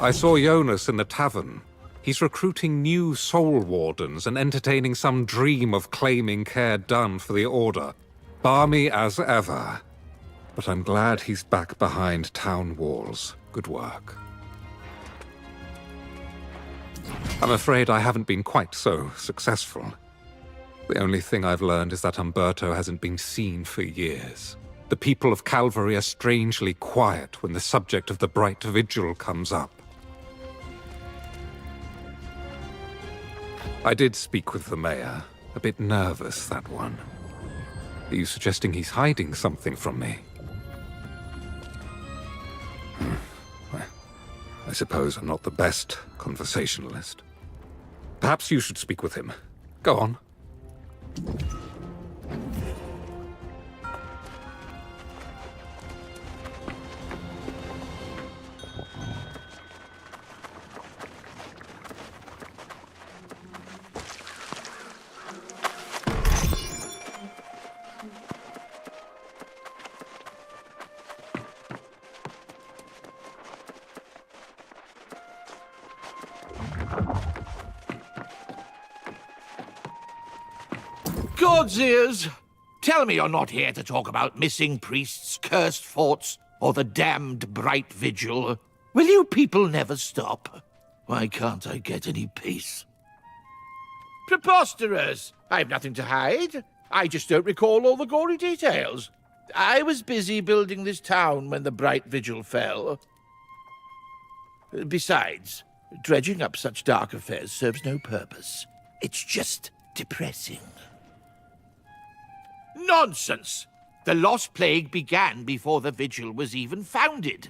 I saw Jonas in the tavern. He's recruiting new soul wardens and entertaining some dream of claiming care done for the Order. Balmy as ever. But I'm glad he's back behind town walls. Good work. I'm afraid I haven't been quite so successful. The only thing I've learned is that Umberto hasn't been seen for years. The people of Calvary are strangely quiet when the subject of the Bright Vigil comes up. I did speak with the mayor. A bit nervous, that one. Are you suggesting he's hiding something from me? Well, I suppose I'm not the best conversationalist. Perhaps you should speak with him. Go on. God's ears! Tell me you're not here to talk about missing priests, cursed forts, or the damned Bright Vigil. Will you people never stop? Why can't I get any peace? Preposterous! I've nothing to hide. I just don't recall all the gory details. I was busy building this town when the Bright Vigil fell. Besides, dredging up such dark affairs serves no purpose. It's just depressing. Nonsense! The Lost Plague began before the Vigil was even founded.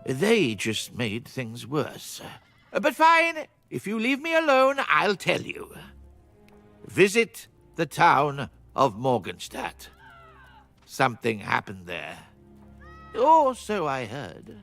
They just made things worse. But fine, if you leave me alone, I'll tell you. Visit the town of Morgenstadt. Something happened there. Or so I heard.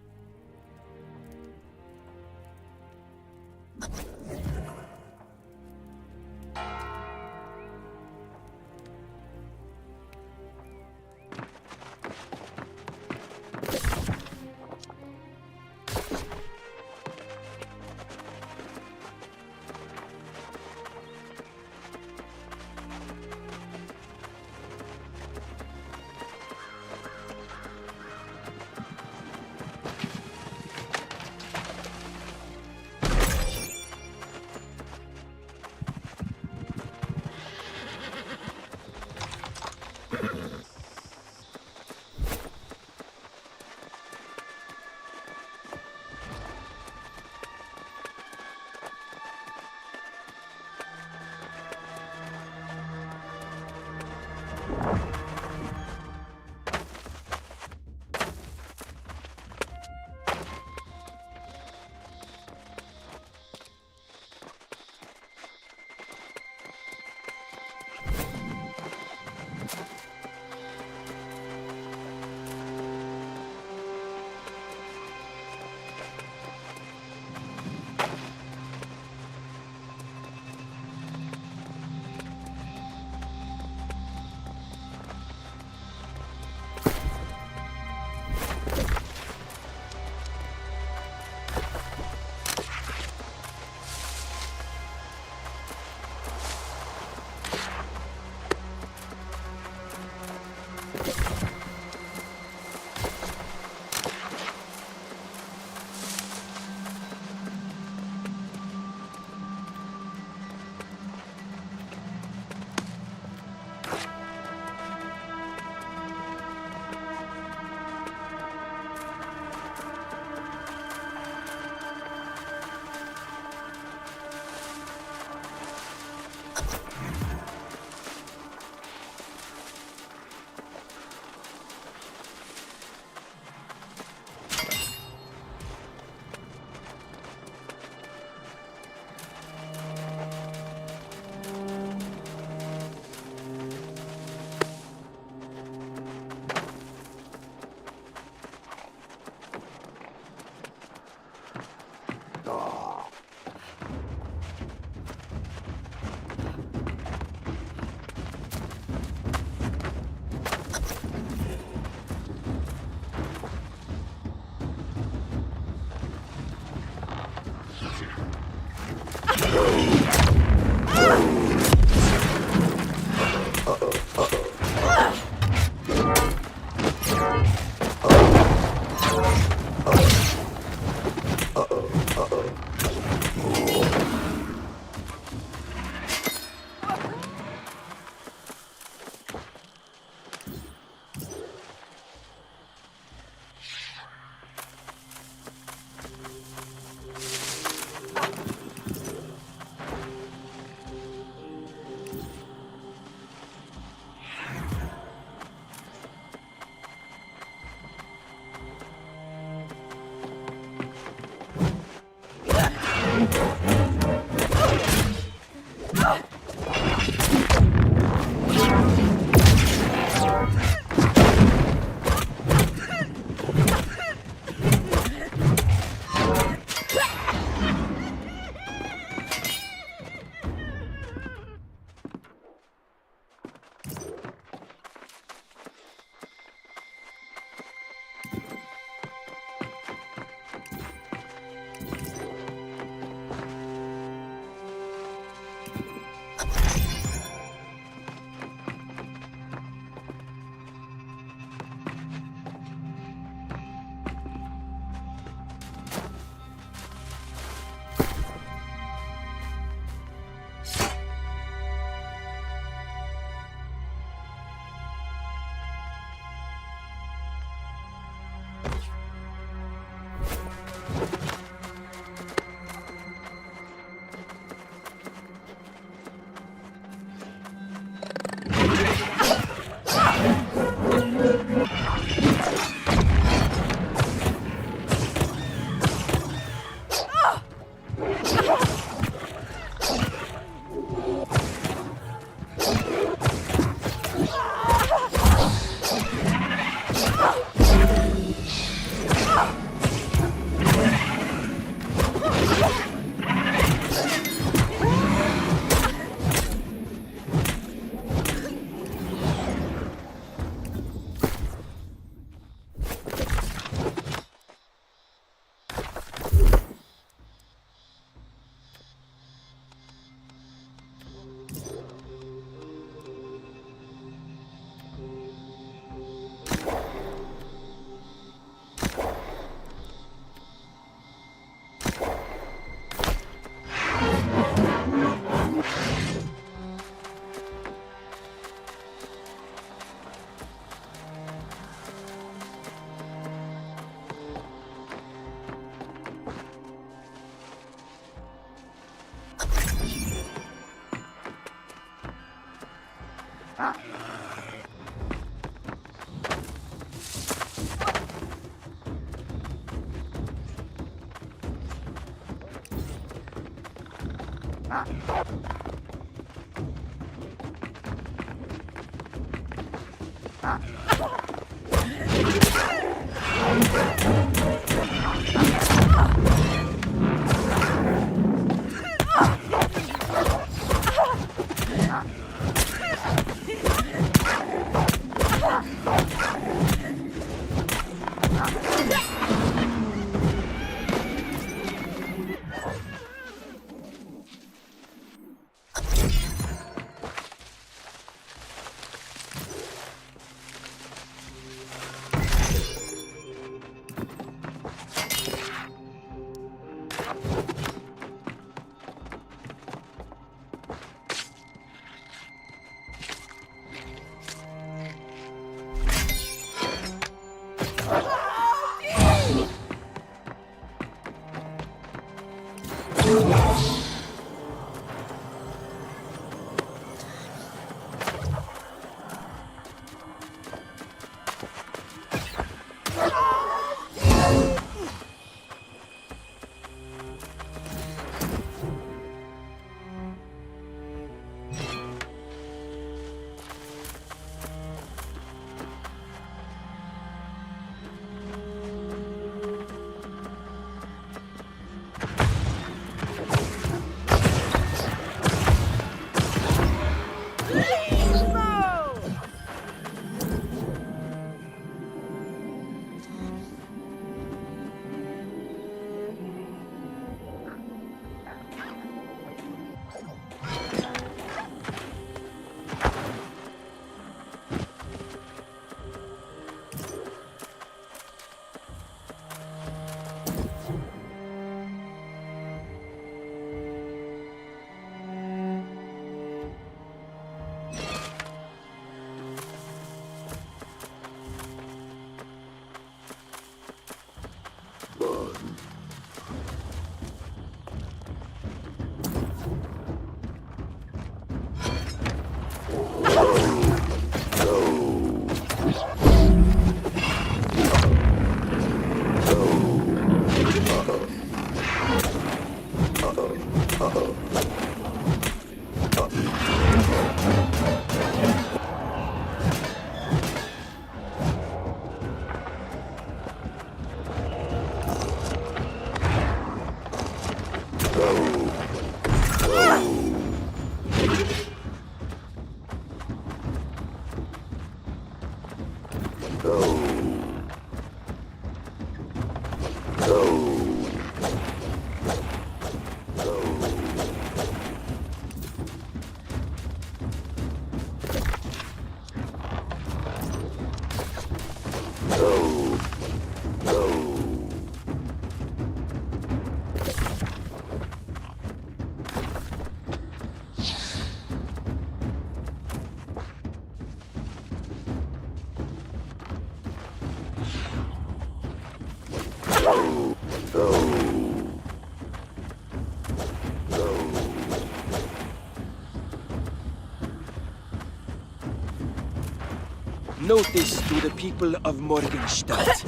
Notice to the people of Morgenstadt.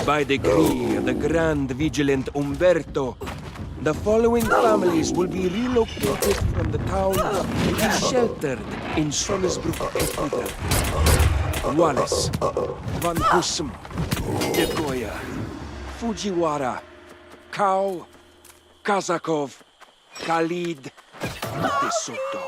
By decree of the Grand Vigilant Umberto, the following families will be relocated from the town to be sheltered in Somersbrook Cathedral. Wallace, Van Hussum, De Goya, Fujiwara, Kao, Kazakov, Khalid, De Soto.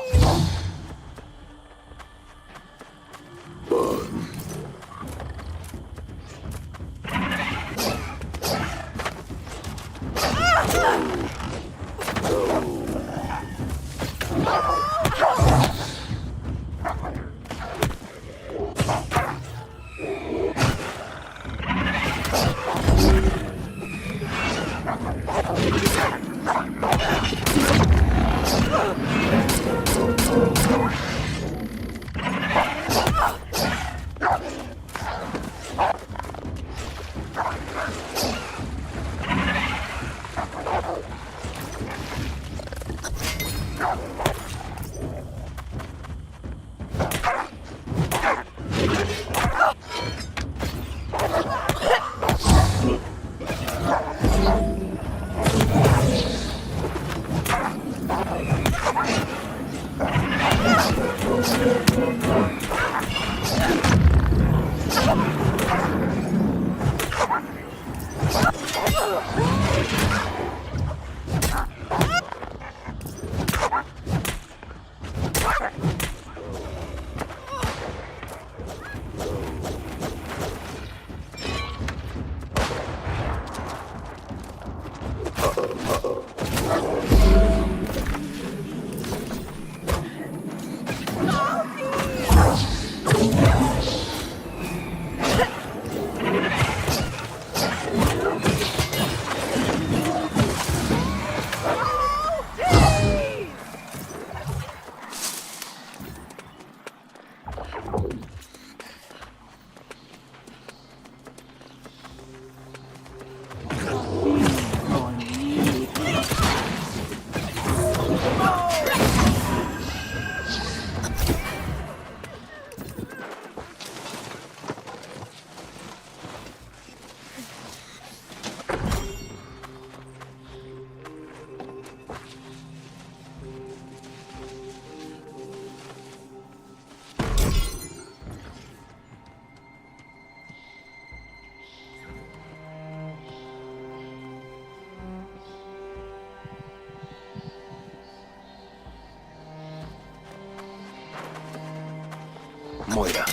Moira,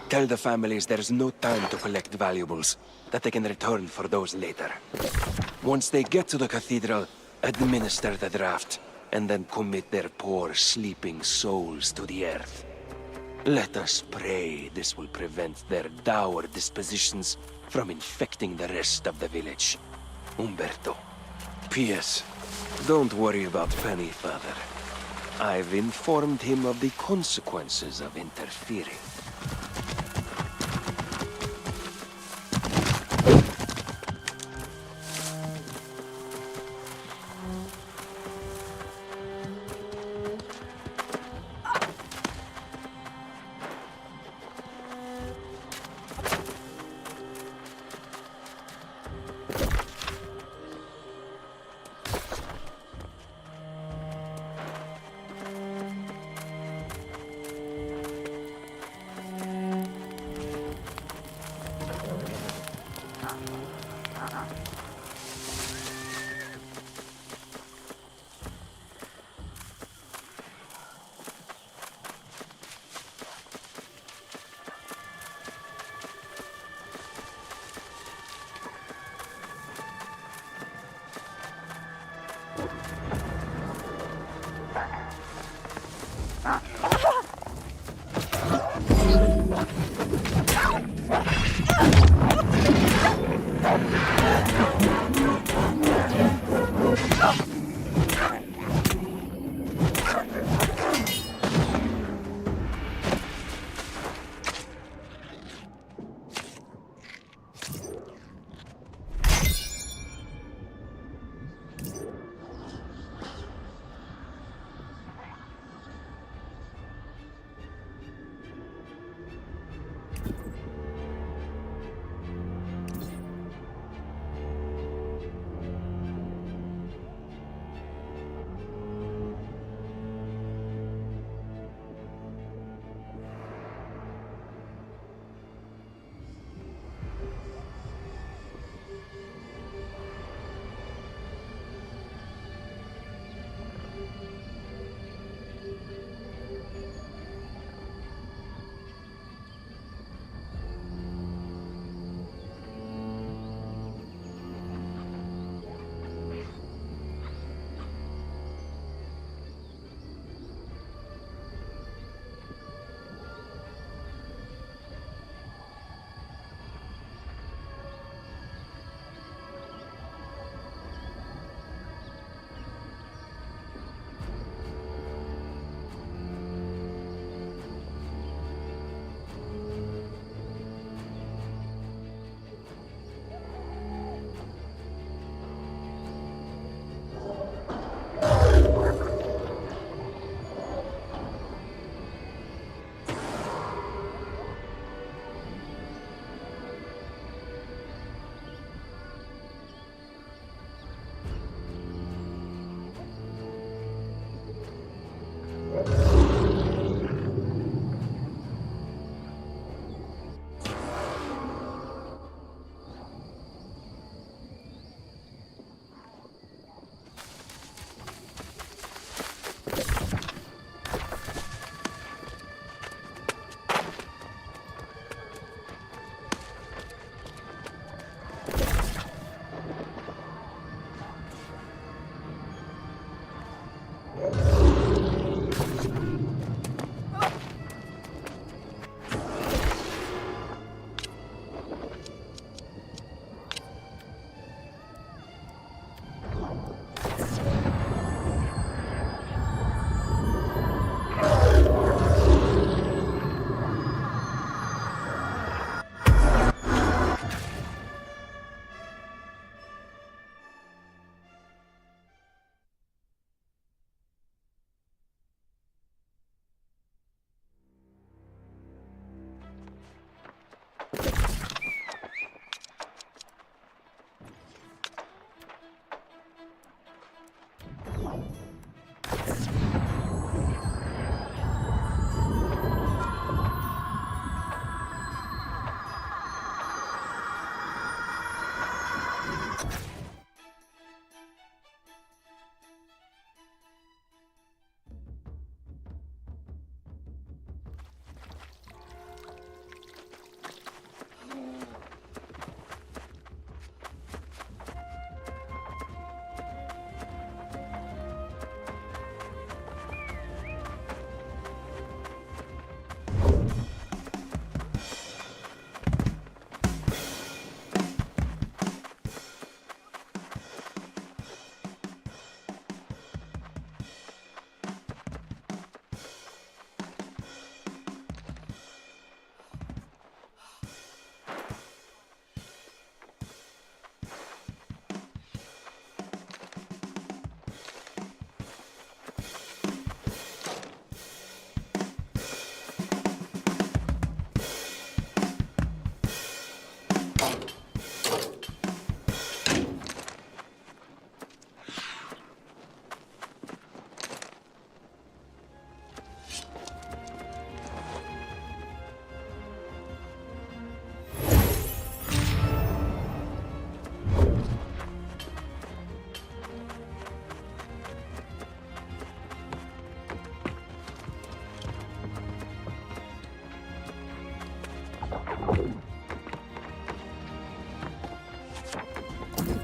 tell the families there's no time to collect valuables, that they can return for those later. Once they get to the cathedral, administer the draft, and then commit their poor sleeping souls to the earth. Let us pray this will prevent their dour dispositions from infecting the rest of the village. Umberto. P.S. Don't worry about Penny, Father. I've informed him of the consequences of interfering.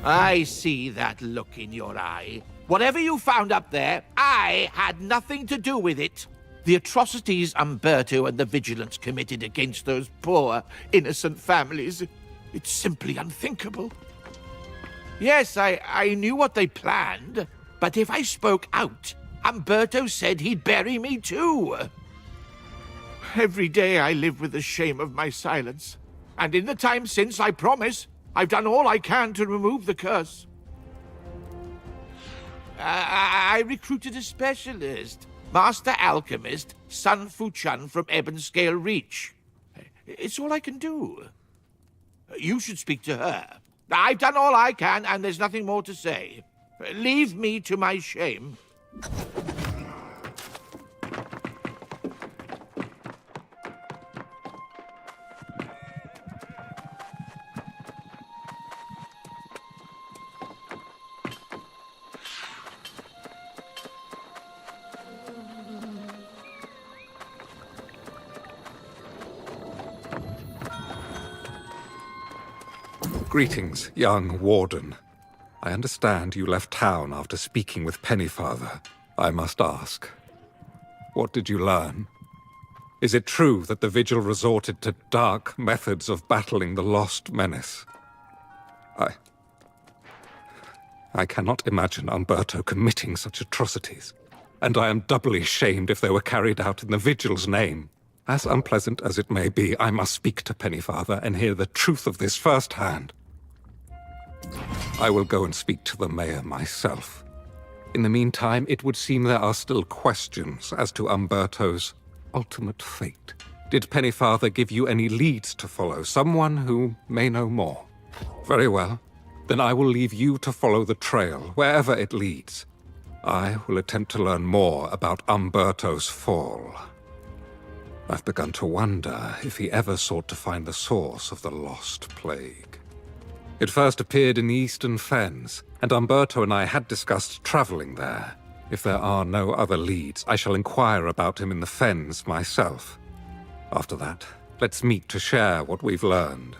I see that look in your eye. Whatever you found up there, I had nothing to do with it. The atrocities Umberto and the Vigilants committed against those poor, innocent families, it's simply unthinkable. Yes, I knew what they planned, but if I spoke out, Umberto said he'd bury me too. Every day I live with the shame of my silence. And in the time since, I promise, I've done all I can to remove the curse. I recruited a specialist, Master Alchemist Sun Fu-Chun from Ebonscale Reach. It's all I can do. You should speak to her. I've done all I can, and there's nothing more to say. Leave me to my shame. Greetings, young warden. I understand you left town after speaking with Pennyfather. I must ask, what did you learn? Is it true that the Vigil resorted to dark methods of battling the lost menace? I cannot imagine Umberto committing such atrocities, and I am doubly shamed if they were carried out in the Vigil's name. As unpleasant as it may be, I must speak to Pennyfather and hear the truth of this firsthand. I will go and speak to the mayor myself. In the meantime, it would seem there are still questions as to Umberto's ultimate fate. Did Pennyfather give you any leads to follow? Someone who may know more? Very well. Then I will leave you to follow the trail, wherever it leads. I will attempt to learn more about Umberto's fall. I've begun to wonder if he ever sought to find the source of the lost plague. It first appeared in the Eastern Fens, and Umberto and I had discussed traveling there. If there are no other leads, I shall inquire about him in the Fens myself. After that, let's meet to share what we've learned.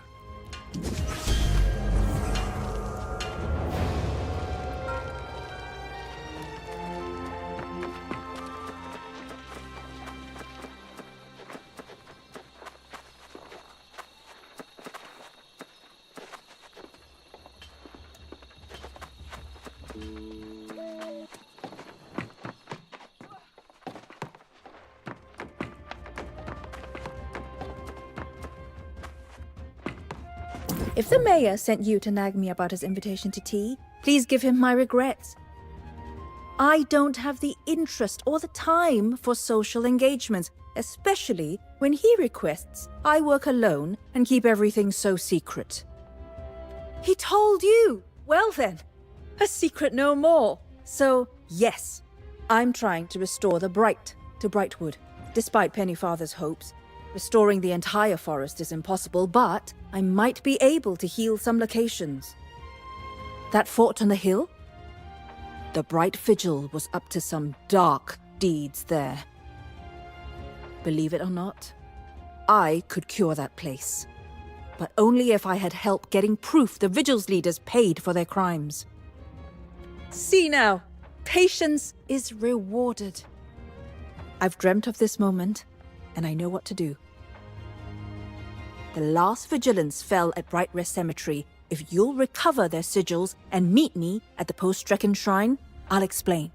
If the mayor sent you to nag me about his invitation to tea, please give him my regrets. I don't have the interest or the time for social engagements, especially when he requests I work alone and keep everything so secret. He told you! Well then, a secret no more. So, yes, I'm trying to restore the Bright to Brightwood, despite Pennyfather's hopes. Restoring the entire forest is impossible, but I might be able to heal some locations. That fort on the hill? The Bright Vigil was up to some dark deeds there. Believe it or not, I could cure that place. But only if I had help getting proof the Vigil's leaders paid for their crimes. See now, patience is rewarded. I've dreamt of this moment, and I know what to do. The last vigilance fell at Bright Rest Cemetery. If you'll recover their sigils and meet me at the post-Strecken Shrine, I'll explain.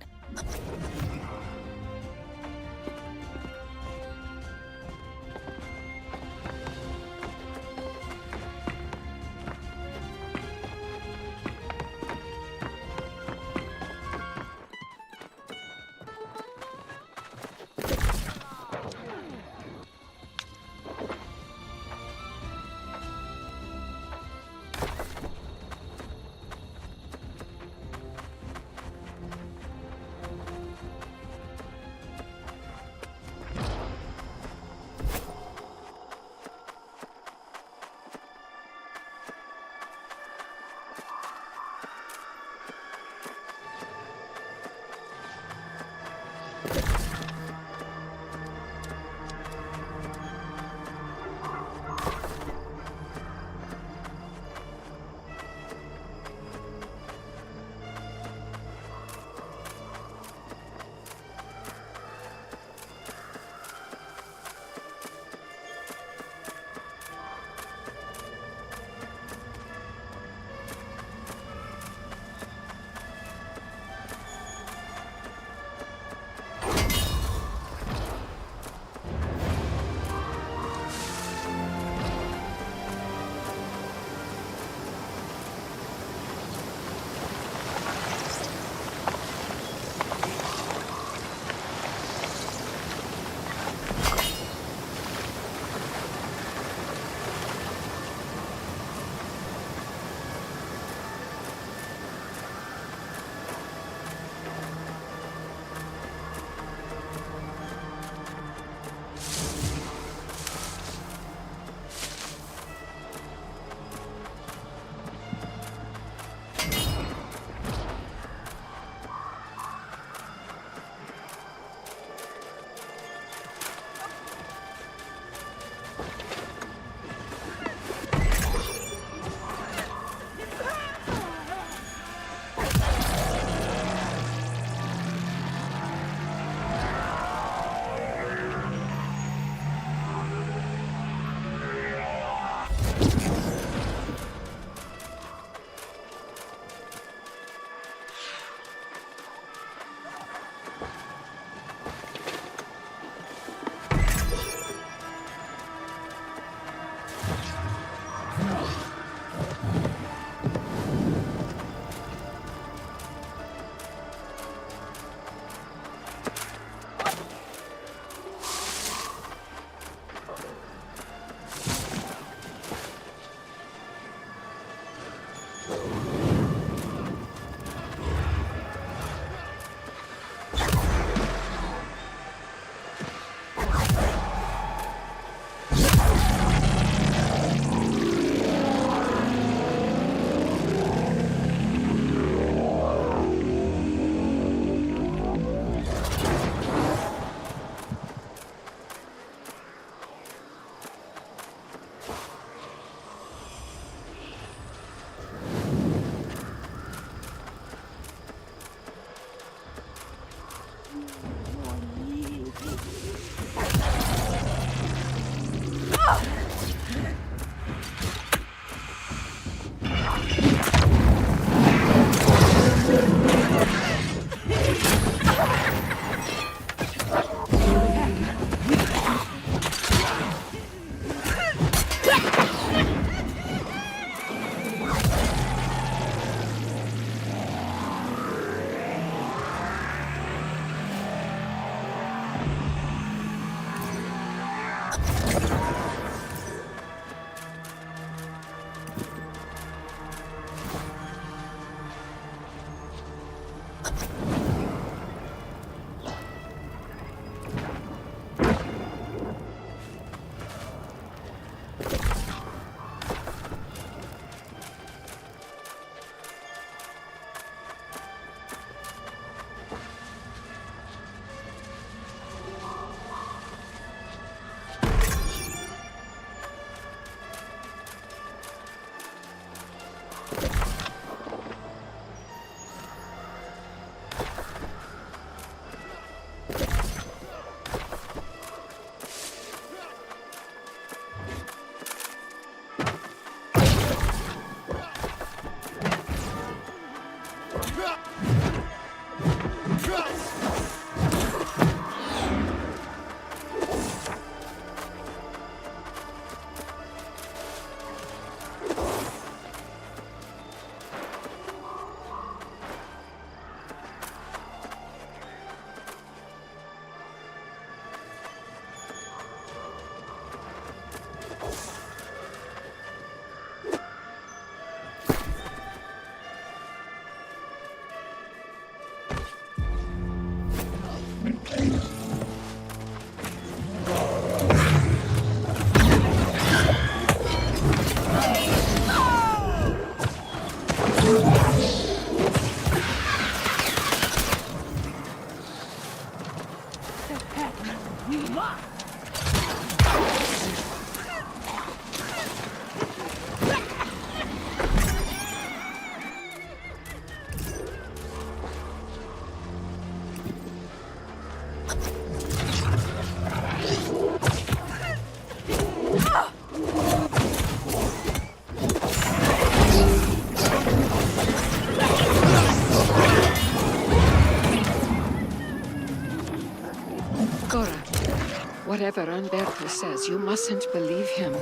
Whatever Umberto says, you mustn't believe him.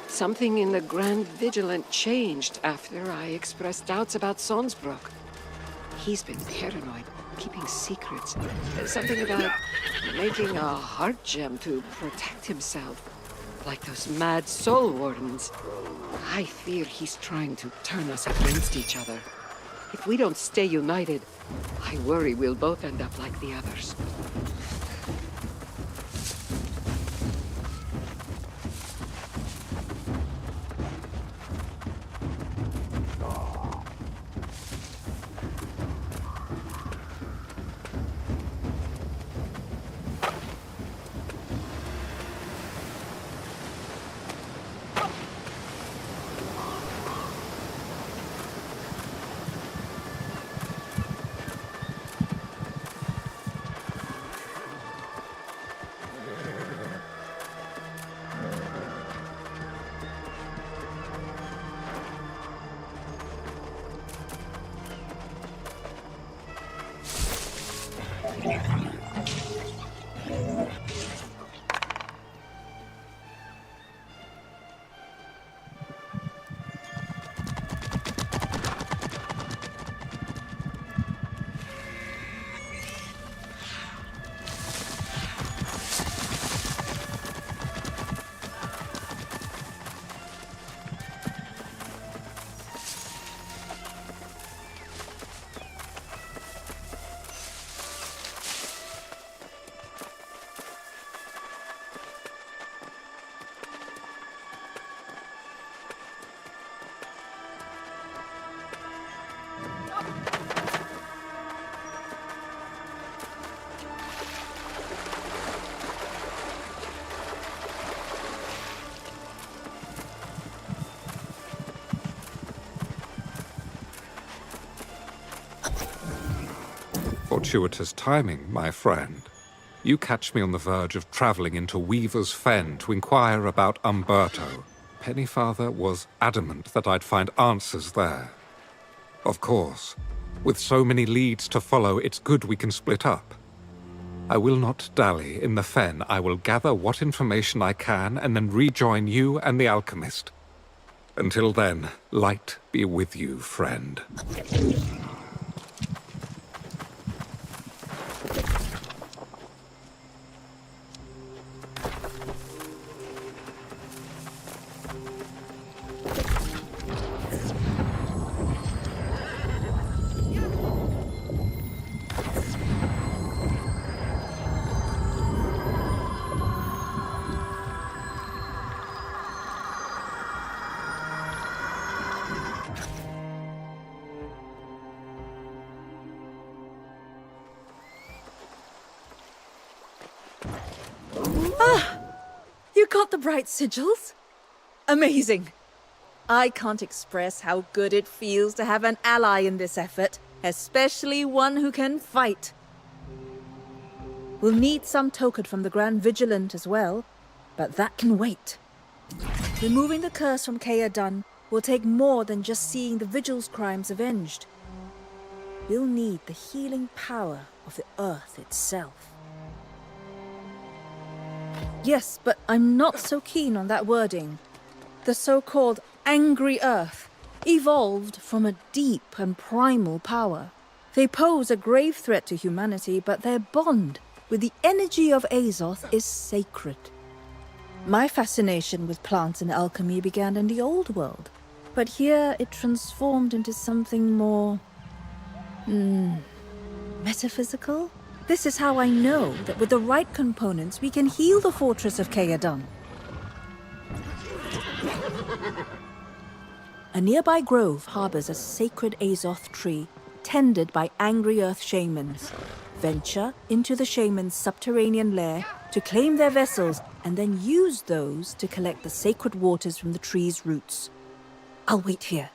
Something in the Grand Vigilant changed after I expressed doubts about Sonsbrook. He's been paranoid, keeping secrets. Something about making a heart gem to protect himself. Like those mad soul wardens. I fear he's trying to turn us against each other. If we don't stay united, I worry we'll both end up like the others. Fortuitous timing, my friend. You catch me on the verge of traveling into Weaver's Fen to inquire about Umberto. Pennyfather was adamant that I'd find answers there. Of course, with so many leads to follow, it's good we can split up. I will not dally in the Fen. I will gather what information I can and then rejoin you and the alchemist. Until then, light be with you, friend. You got the bright sigils? Amazing. I can't express how good it feels to have an ally in this effort, especially one who can fight. We'll need some token from the Grand Vigilant as well, but that can wait. Removing the curse from Caerdan will take more than just seeing the Vigil's crimes avenged. We'll need the healing power of the Earth itself. Yes, but I'm not so keen on that wording. The so-called Angry Earth evolved from a deep and primal power. They pose a grave threat to humanity, but their bond with the energy of Azoth is sacred. My fascination with plants and alchemy began in the old world, but here it transformed into something more... metaphysical? This is how I know that with the right components we can heal the fortress of Caerdan. A nearby grove harbors a sacred Azoth tree, tended by angry earth shamans. Venture into the shaman's subterranean lair, to claim their vessels and then use those to collect the sacred waters from the tree's roots. I'll wait here.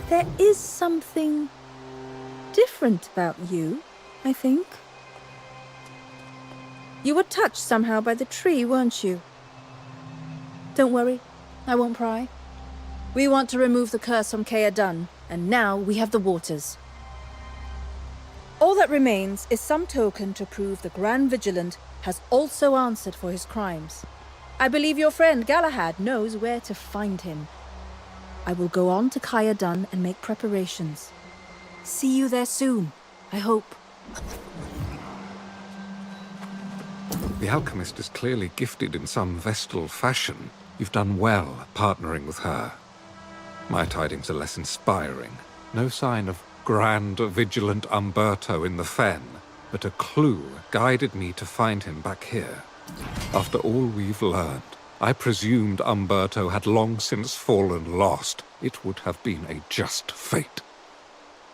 There is something different about you, I think. You were touched somehow by the tree, weren't you? Don't worry, I won't pry. We want to remove the curse from Caerdun, and now we have the waters. All that remains is some token to prove the Grand Vigilant has also answered for his crimes. I believe your friend Galahad knows where to find him. I will go on to Caerdun and make preparations. See you there soon, I hope. The alchemist is clearly gifted in some Vestal fashion. You've done well partnering with her. My tidings are less inspiring. No sign of Grand Vigilant Umberto in the fen, but a clue guided me to find him back here. After all we've learned, I presumed Umberto had long since fallen lost. It would have been a just fate.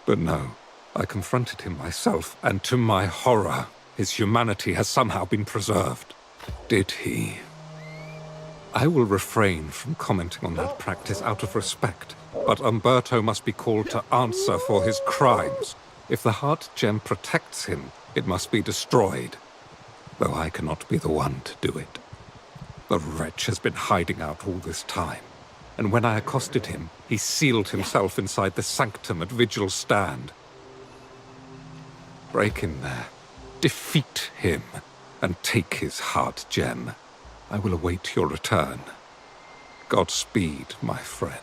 But no, I confronted him myself, and to my horror, his humanity has somehow been preserved. Did he? I will refrain from commenting on that practice out of respect, but Umberto must be called to answer for his crimes. If the heart gem protects him, it must be destroyed, though I cannot be the one to do it. The wretch has been hiding out all this time, and when I accosted him, he sealed himself inside the sanctum at Vigil's stand. Break in there, defeat him, and take his heart gem. I will await your return. Godspeed, my friend.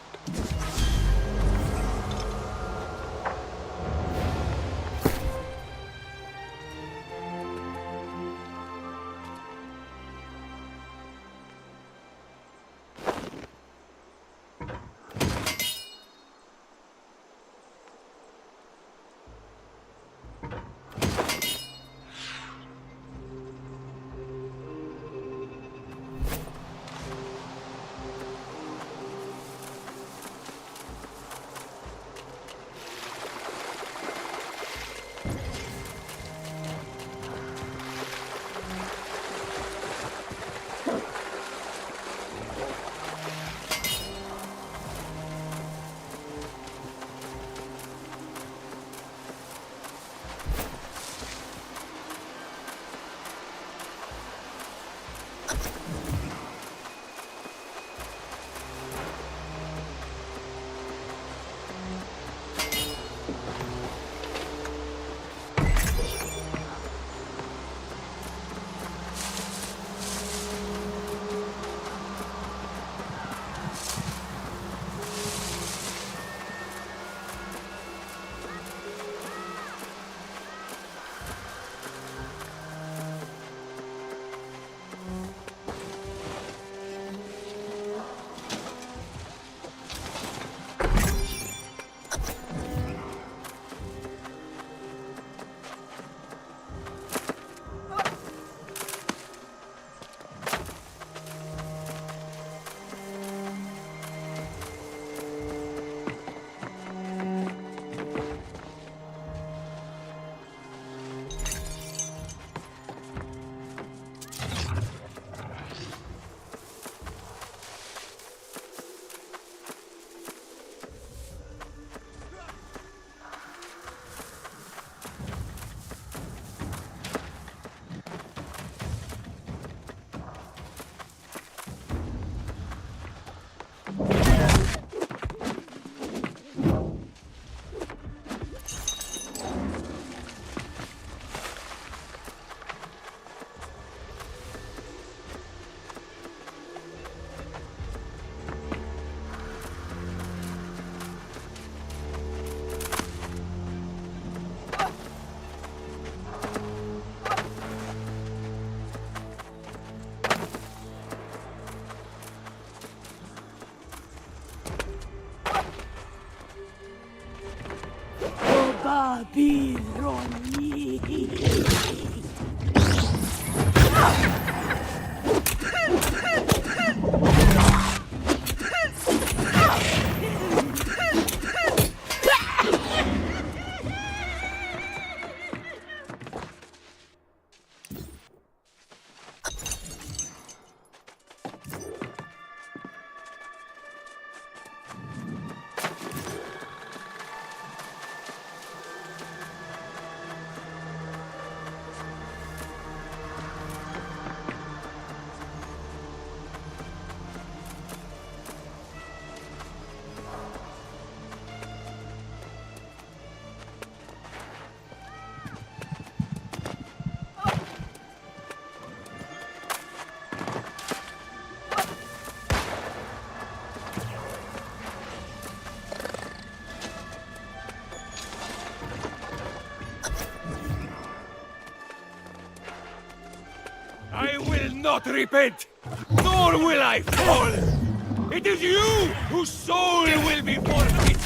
I will not repent, nor will I fall. It is you whose soul will be forfeit.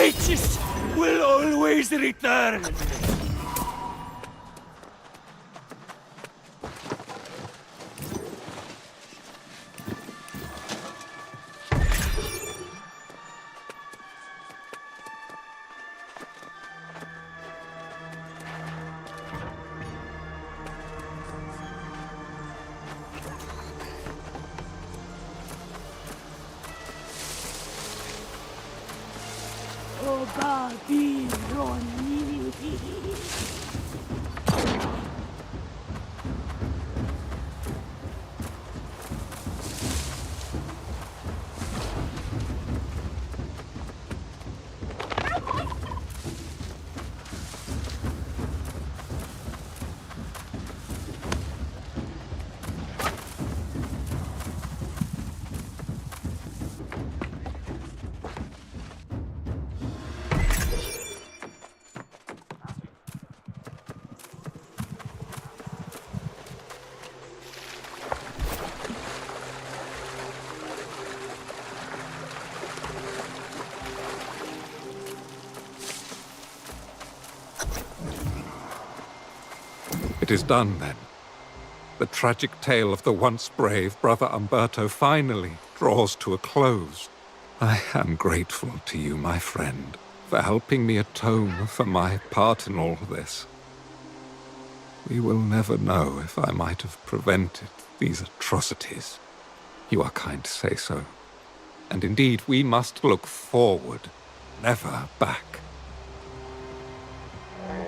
Righteous will always return. It is done, then. The tragic tale of the once brave Brother Umberto finally draws to a close. I am grateful to you, my friend, for helping me atone for my part in all this. We will never know if I might have prevented these atrocities. You are kind to say so. And indeed, we must look forward, never back.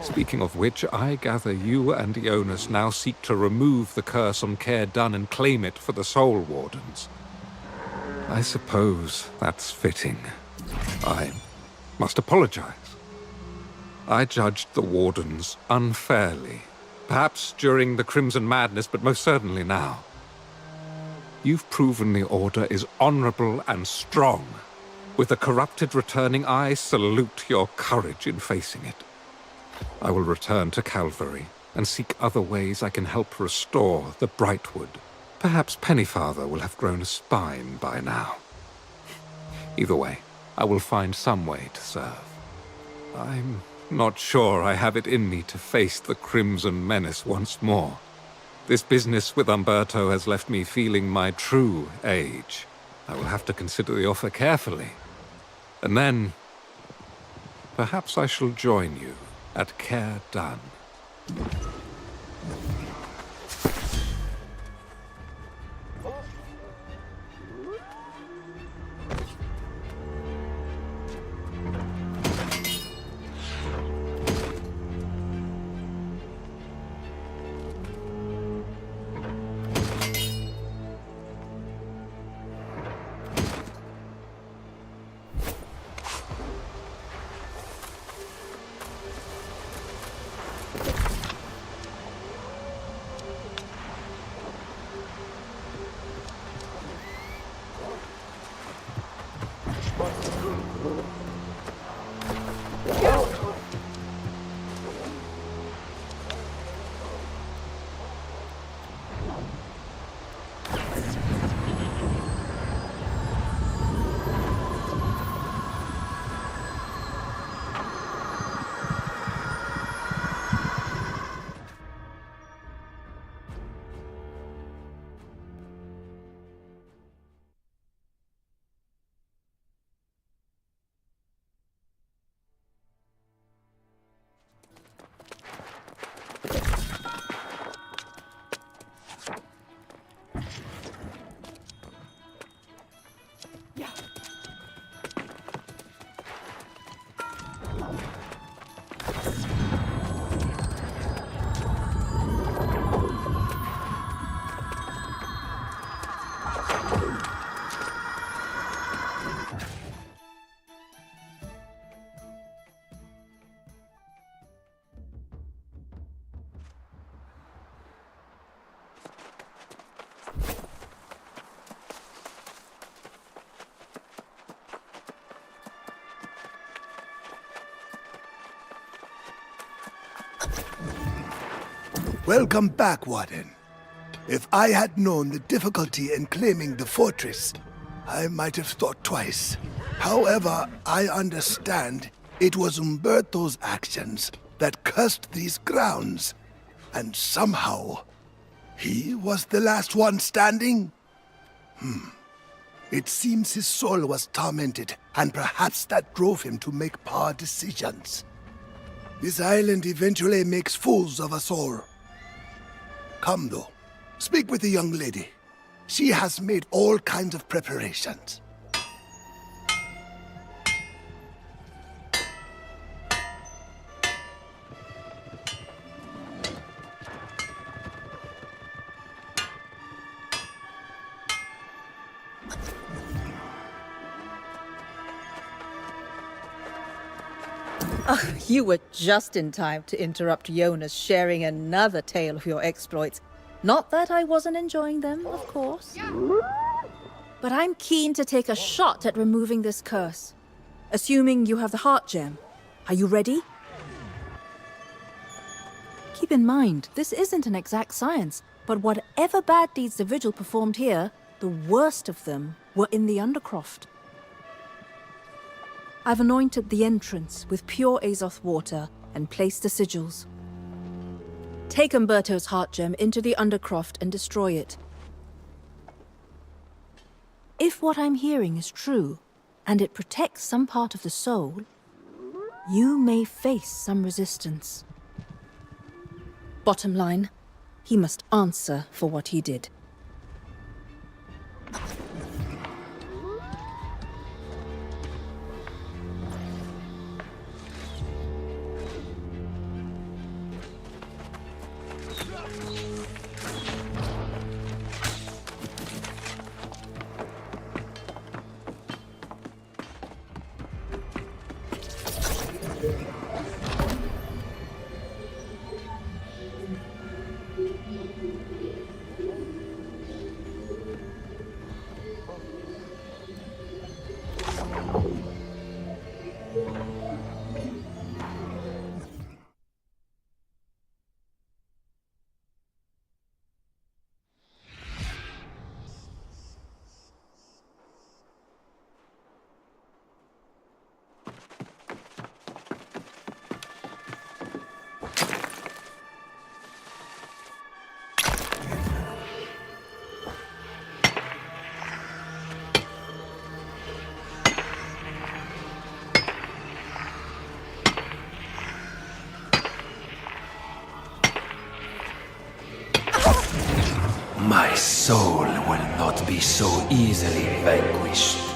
Speaking of which, I gather you and Ionas now seek to remove the curse on Caer Dun and claim it for the Soul Wardens. I suppose that's fitting. I must apologize. I judged the Wardens unfairly. Perhaps during the Crimson Madness, but most certainly now. You've proven the Order is honorable and strong. With the corrupted returning, I salute your courage in facing it. I will return to Calvary and seek other ways I can help restore the Brightwood. Perhaps Pennyfather will have grown a spine by now. Either way, I will find some way to serve. I'm not sure I have it in me to face the Crimson Menace once more. This business with Umberto has left me feeling my true age. I will have to consider the offer carefully. And then, perhaps I shall join you at Care Done. Welcome back, Warden. If I had known the difficulty in claiming the fortress, I might have thought twice. However, I understand it was Umberto's actions that cursed these grounds, and somehow he was the last one standing? It seems his soul was tormented, and perhaps that drove him to make poor decisions. This island eventually makes fools of us all. Come, though. Speak with the young lady. She has made all kinds of preparations. You were just in time to interrupt Jonas sharing another tale of your exploits. Not that I wasn't enjoying them, of course. But I'm keen to take a shot at removing this curse. Assuming you have the heart gem. Are you ready? Keep in mind, this isn't an exact science, but whatever bad deeds the Vigil performed here, the worst of them were in the Undercroft. I've anointed the entrance with pure Azoth water and placed the sigils. Take Umberto's heart gem into the Undercroft and destroy it. If what I'm hearing is true, and it protects some part of the soul, you may face some resistance. Bottom line, he must answer for what he did. My soul will not be so easily vanquished.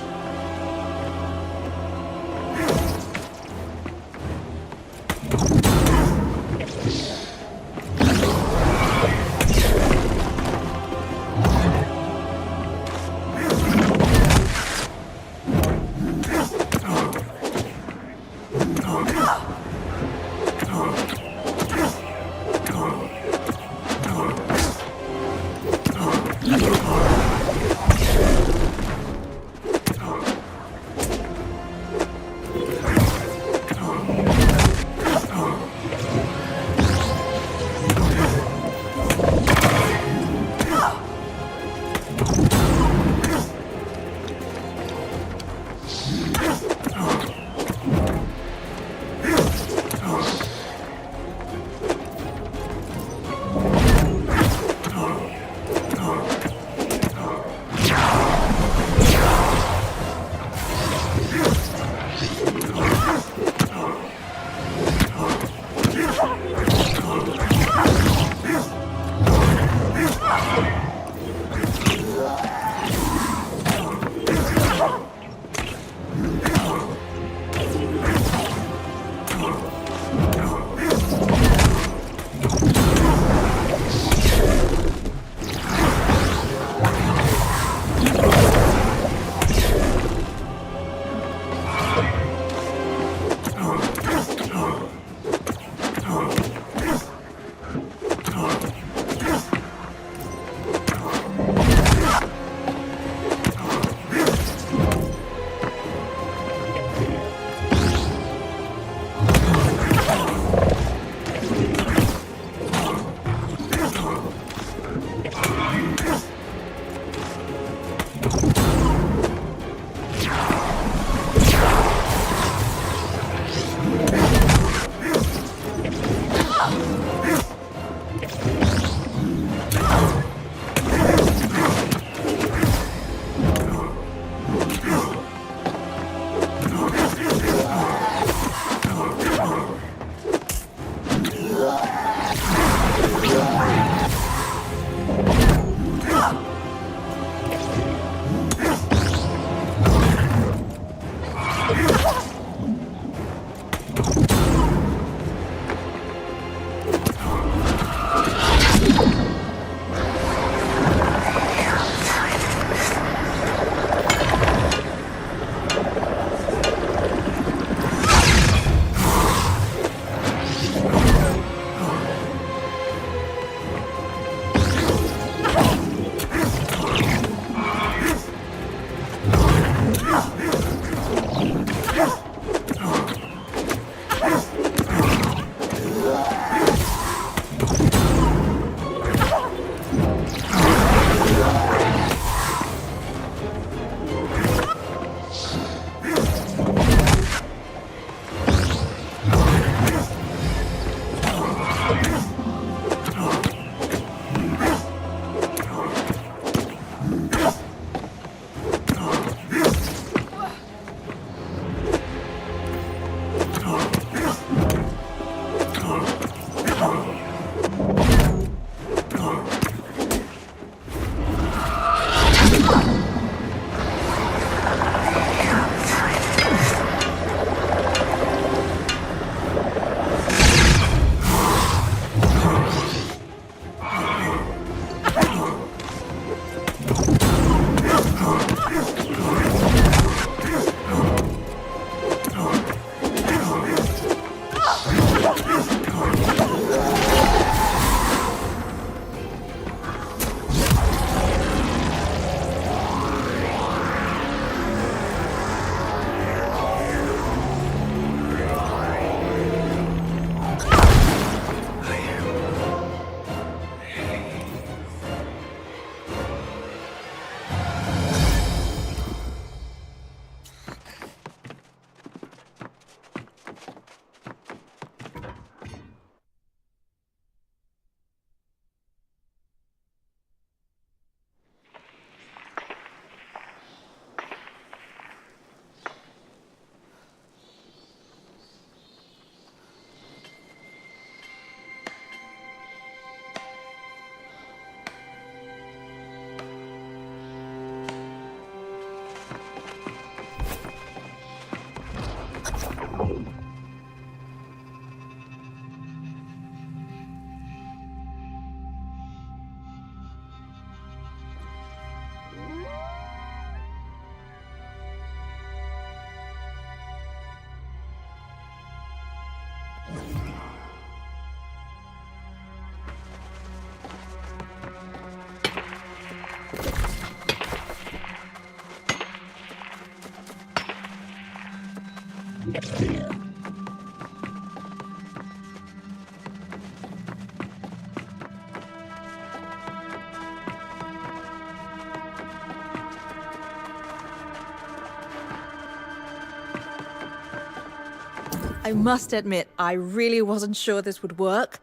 I must admit, I really wasn't sure this would work.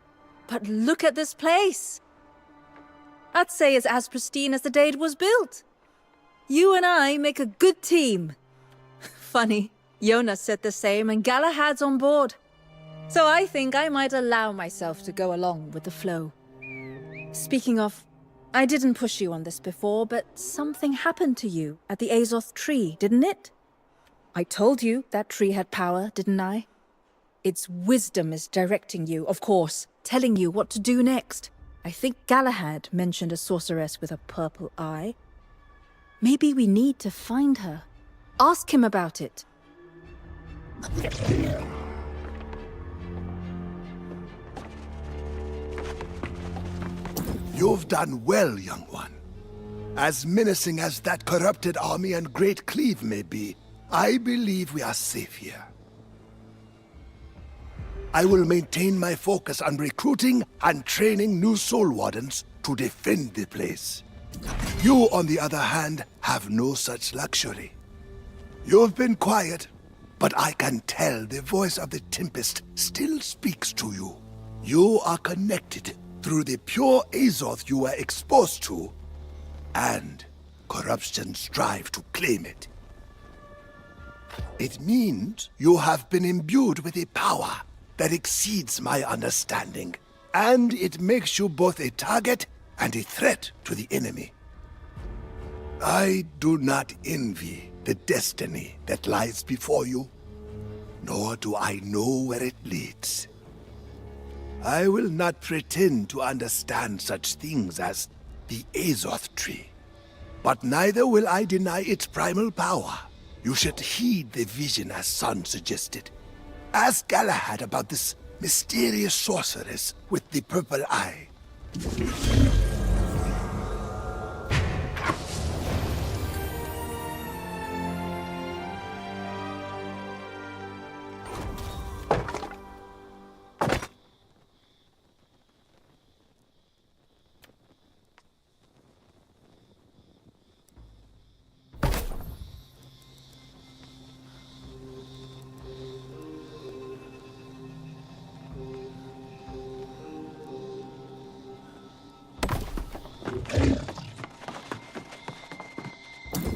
But look at this place. I'd say it's as pristine as the day it was built. You and I make a good team. Funny, Jonas said the same and Galahad's on board. So I think I might allow myself to go along with the flow. Speaking of, I didn't push you on this before, but something happened to you at the Azoth tree, didn't it? I told you that tree had power, didn't I? Its wisdom is directing you, of course, telling you what to do next. I think Galahad mentioned a sorceress with a purple eye. Maybe we need to find her. Ask him about it. You've done well, young one. As menacing as that corrupted army and Great Cleave may be, I believe we are safe here. I will maintain my focus on recruiting and training new Soul Wardens to defend the place. You, on the other hand, have no such luxury. You've been quiet, but I can tell the voice of the Tempest still speaks to you. You are connected through the pure Azoth you were exposed to, and corruption strive to claim it. It means you have been imbued with a power that exceeds my understanding, and it makes you both a target and a threat to the enemy. I do not envy the destiny that lies before you, nor do I know where it leads. I will not pretend to understand such things as the Azoth tree, but neither will I deny its primal power. You should heed the vision as Son suggested. Ask Galahad about this mysterious sorceress with the purple eye.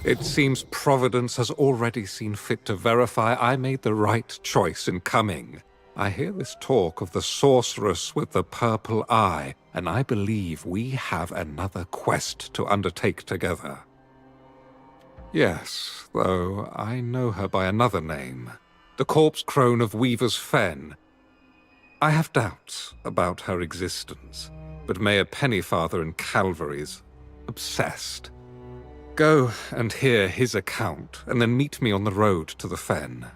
It seems Providence has already seen fit to verify I made the right choice in coming. I hear this talk of the sorceress with the purple eye, and I believe we have another quest to undertake together. Yes, though I know her by another name. The corpse crone of Weaver's Fen. I have doubts about her existence, but Mayor Pennyfather in Calvary's obsessed. Go and hear his account, and then meet me on the road to the Fen.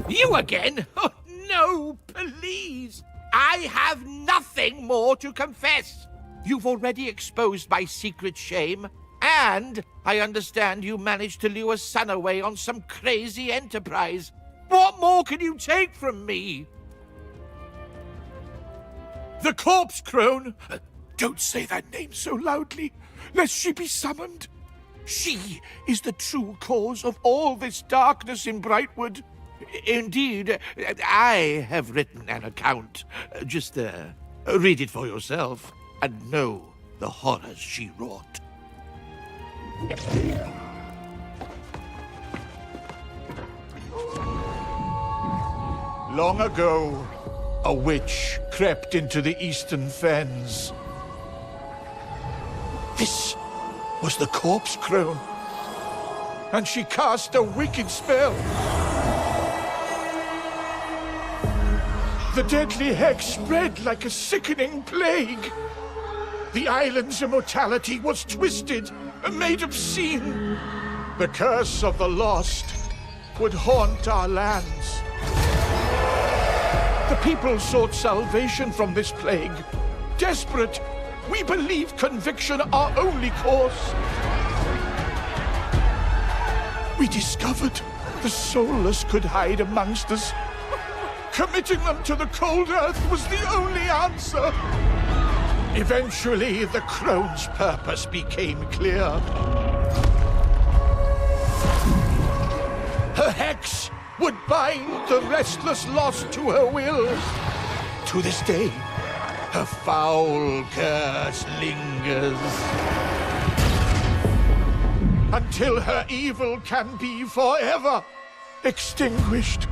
You again? Oh, no, please. I have nothing more to confess. You've already exposed my secret shame, and I understand you managed to lure Son away on some crazy enterprise. What more can you take from me? The corpse crone? Don't say that name so loudly. lest she be summoned. She is the true cause of all this darkness in Brightwood. Indeed, I have written an account. Just read it for yourself and know the horrors she wrought. Long ago, a witch crept into the eastern fens. This was the corpse crone, and she cast a wicked spell. The deadly hex spread like a sickening plague. The island's immortality was twisted and made obscene. The curse of the lost would haunt our lands. The people sought salvation from this plague. Desperate, we believed conviction our only course. We discovered the soulless could hide amongst us. Committing them to the cold earth was the only answer. Eventually, the crone's purpose became clear. Her hex would bind the restless lost to her will. To this day, her foul curse lingers. Until her evil can be forever extinguished.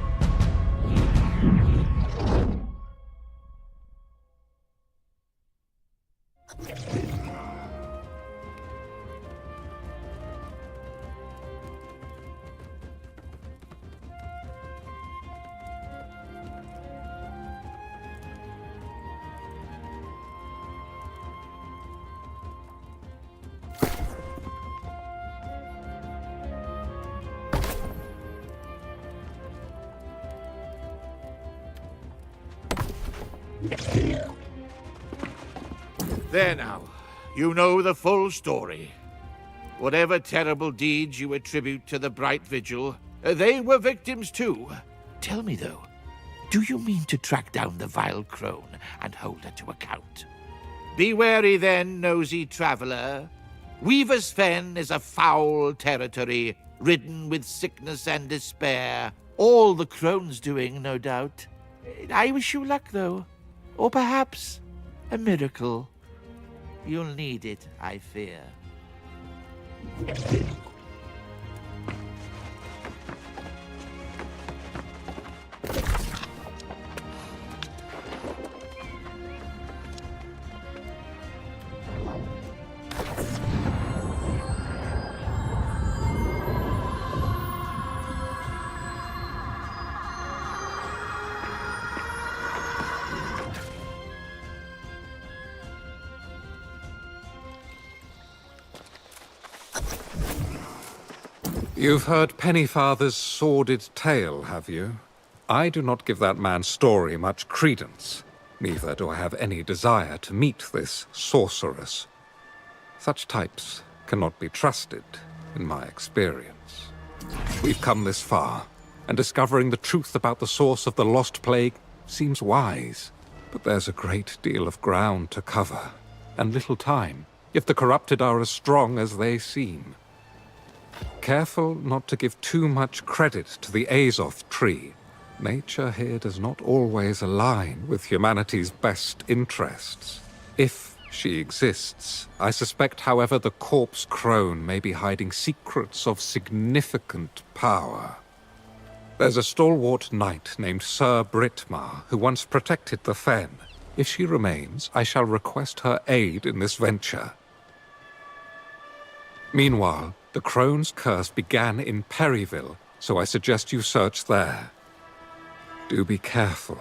There now. You know the full story. Whatever terrible deeds you attribute to the Bright Vigil, they were victims too. Tell me, though, do you mean to track down the vile crone and hold her to account? Be wary then, nosy traveler. Weaver's Fen is a foul territory, ridden with sickness and despair. All the crone's doing, no doubt. I wish you luck, though. Or perhaps a miracle. You'll need it, I fear. You've heard Pennyfather's sordid tale, have you? I do not give that man's story much credence. Neither do I have any desire to meet this sorceress. Such types cannot be trusted, in my experience. We've come this far, and discovering the truth about the source of the Lost Plague seems wise. But there's a great deal of ground to cover, and little time, if the corrupted are as strong as they seem. Careful not to give too much credit to the Azoth tree. Nature here does not always align with humanity's best interests. If she exists, I suspect, however, the corpse crone may be hiding secrets of significant power. There's a stalwart knight named Sir Britmar who once protected the Fen. If she remains, I shall request her aid in this venture. Meanwhile, the crone's curse began in Perryville, so I suggest you search there. Do be careful.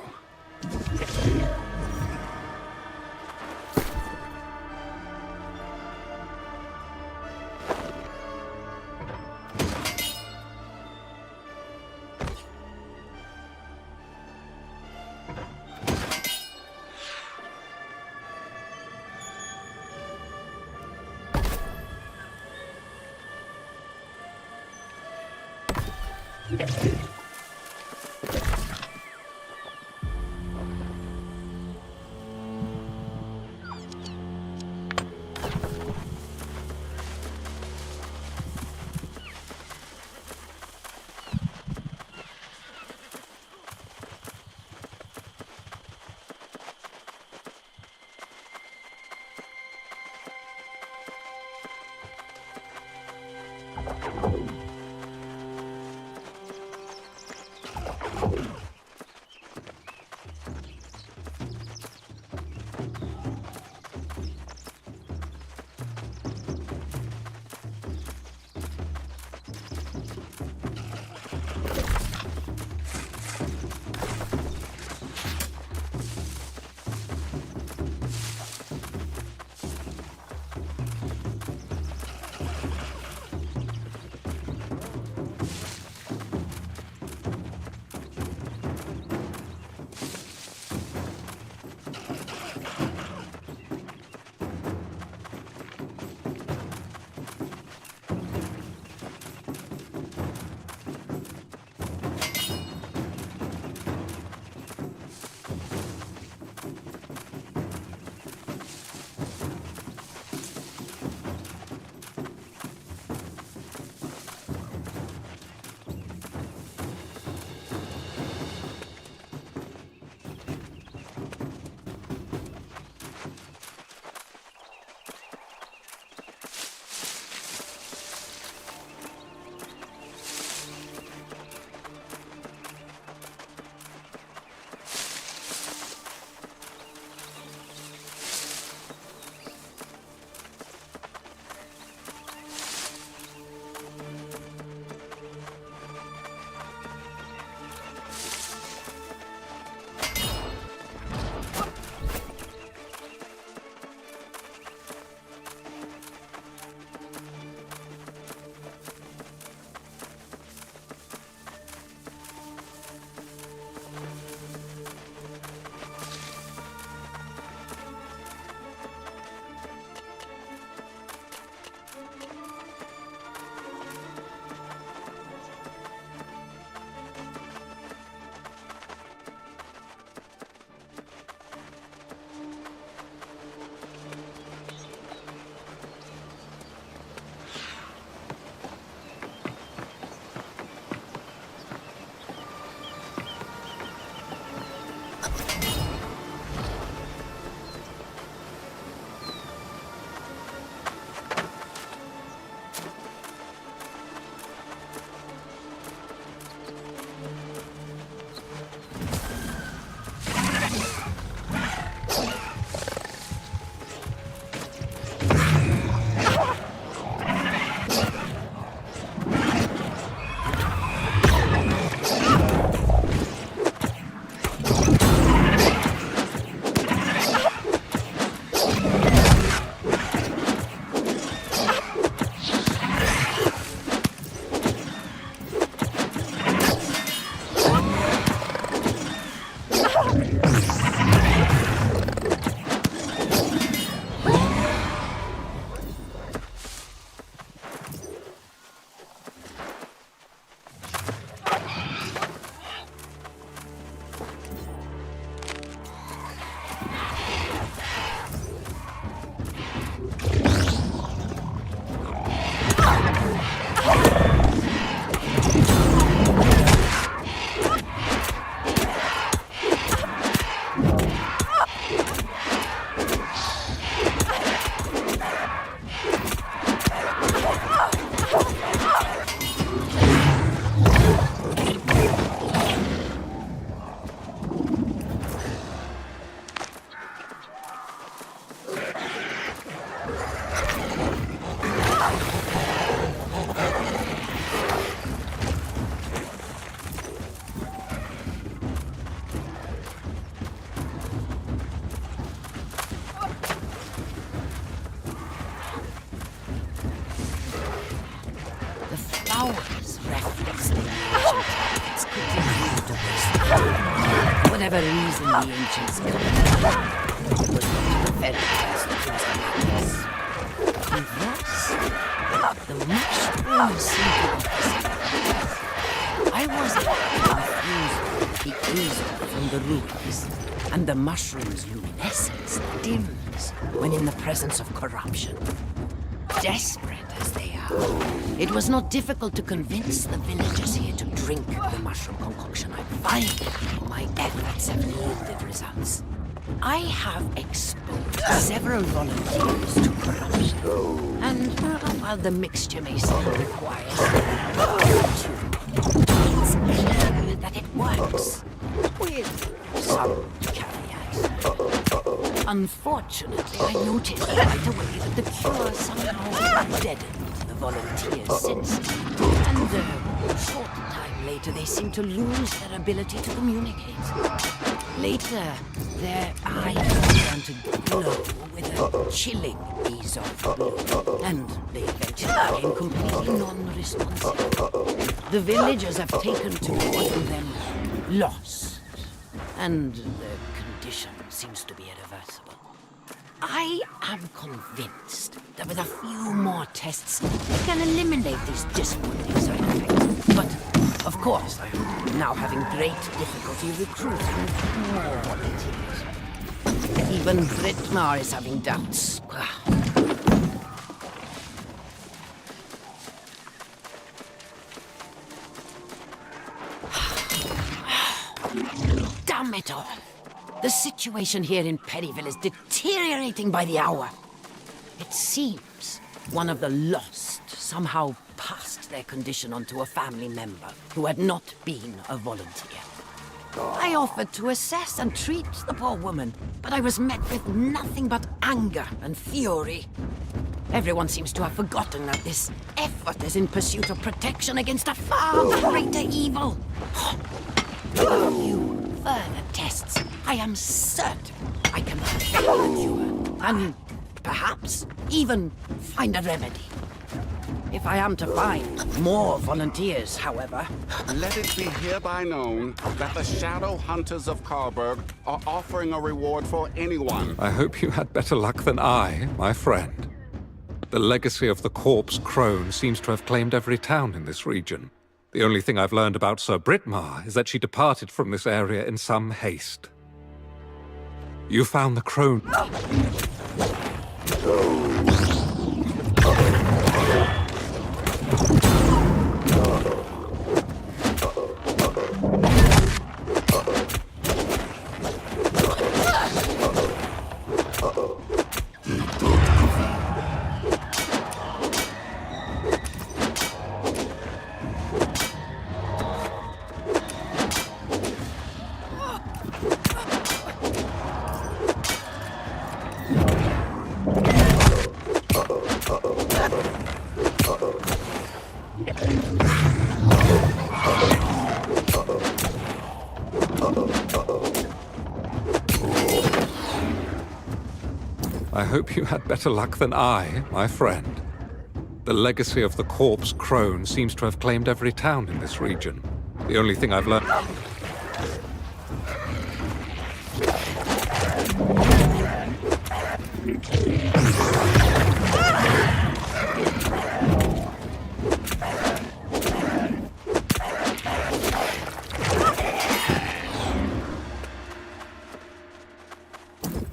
whatever reason the ancients gave, it was not the very best things that matters. The mushrooms seem to be I was confused with the ooze from the ruins, and the mushroom's luminescence dims when in the presence of corruption. Desperate as they are, it was not difficult to convince the villagers here to drink the mushroom concoction. I find my efforts have yielded results. I have exposed several volunteers to corruption, and while the mixture may still require it's clear that it works, with some caveats. Unfortunately, I noticed right away that the cure somehow deadened the volunteers' senses, and a short time later they seemed to lose their ability to communicate. Later, their eyes began to glow with a chilling ease of blue, and they eventually became completely non-responsive. The villagers have taken to calling them lost, and their condition seems to be irreversible. I am convinced that with a few more tests, we can eliminate these disappointing side effects. But, of course, I am now having great difficulty recruiting more volunteers. Even Brittmar is having doubts. Damn it all! The situation here in Perryville is deteriorating by the hour. It seems one of the lost somehow passed their condition onto a family member who had not been a volunteer. I offered to assess and treat the poor woman, but I was met with nothing but anger and fury. Everyone seems to have forgotten that this effort is in pursuit of protection against a far greater evil. With a few further tests, I am certain I can perfect the cure, and perhaps even find a remedy. If I am to find more volunteers, however... Let it be hereby known that the Shadow Hunters of Carberg are offering a reward for anyone. I hope you had better luck than I, my friend. The legacy of the corpse crone seems to have claimed every town in this region. The only thing I've learned about Sir Brittmar is that she departed from this area in some haste. You found the crone... I hope you had better luck than I, my friend. The legacy of the corpse crone seems to have claimed every town in this region. The only thing I've learned...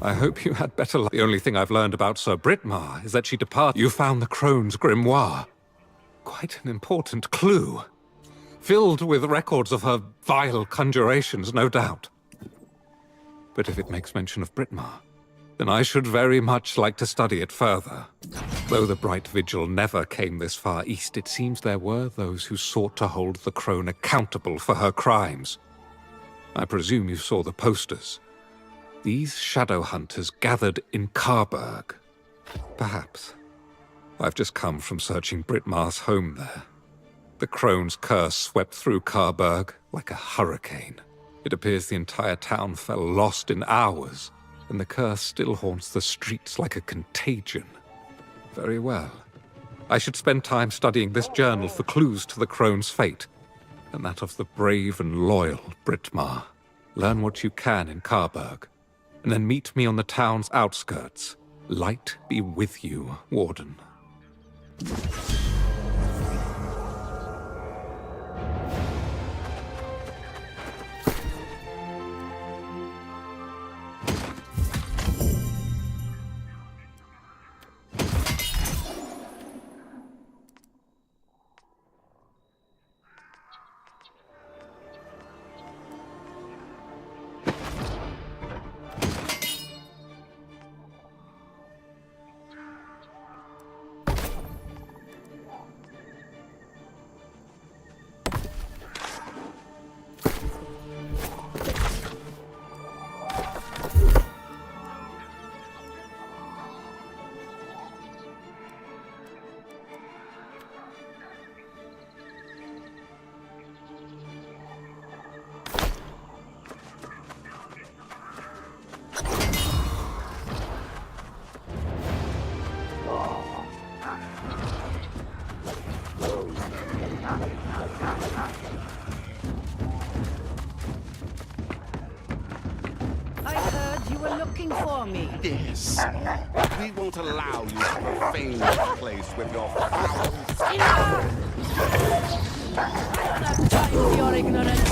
I hope you had better luck. The only thing I've learned about Sir Brittmar is that she departed. You found the crone's grimoire. Quite an important clue. Filled with records of her vile conjurations, no doubt. But if it makes mention of Brittmar, then I should very much like to study it further. Though the Bright Vigil never came this far east, it seems there were those who sought to hold the crone accountable for her crimes. I presume you saw the posters. These shadow hunters gathered in Carberg. Perhaps. I've just come from searching Brittmar's home there. The crone's curse swept through Carberg like a hurricane. It appears the entire town fell lost in hours, and the curse still haunts the streets like a contagion. Very well. I should spend time studying this journal for clues to the crone's fate, and that of the brave and loyal Brittmar. Learn what you can in Carburg, and then meet me on the town's outskirts. Light be with you, Warden. I heard you were looking for me. Yes. We won't allow you to profane this place with your foul I don't have time for your ignorance.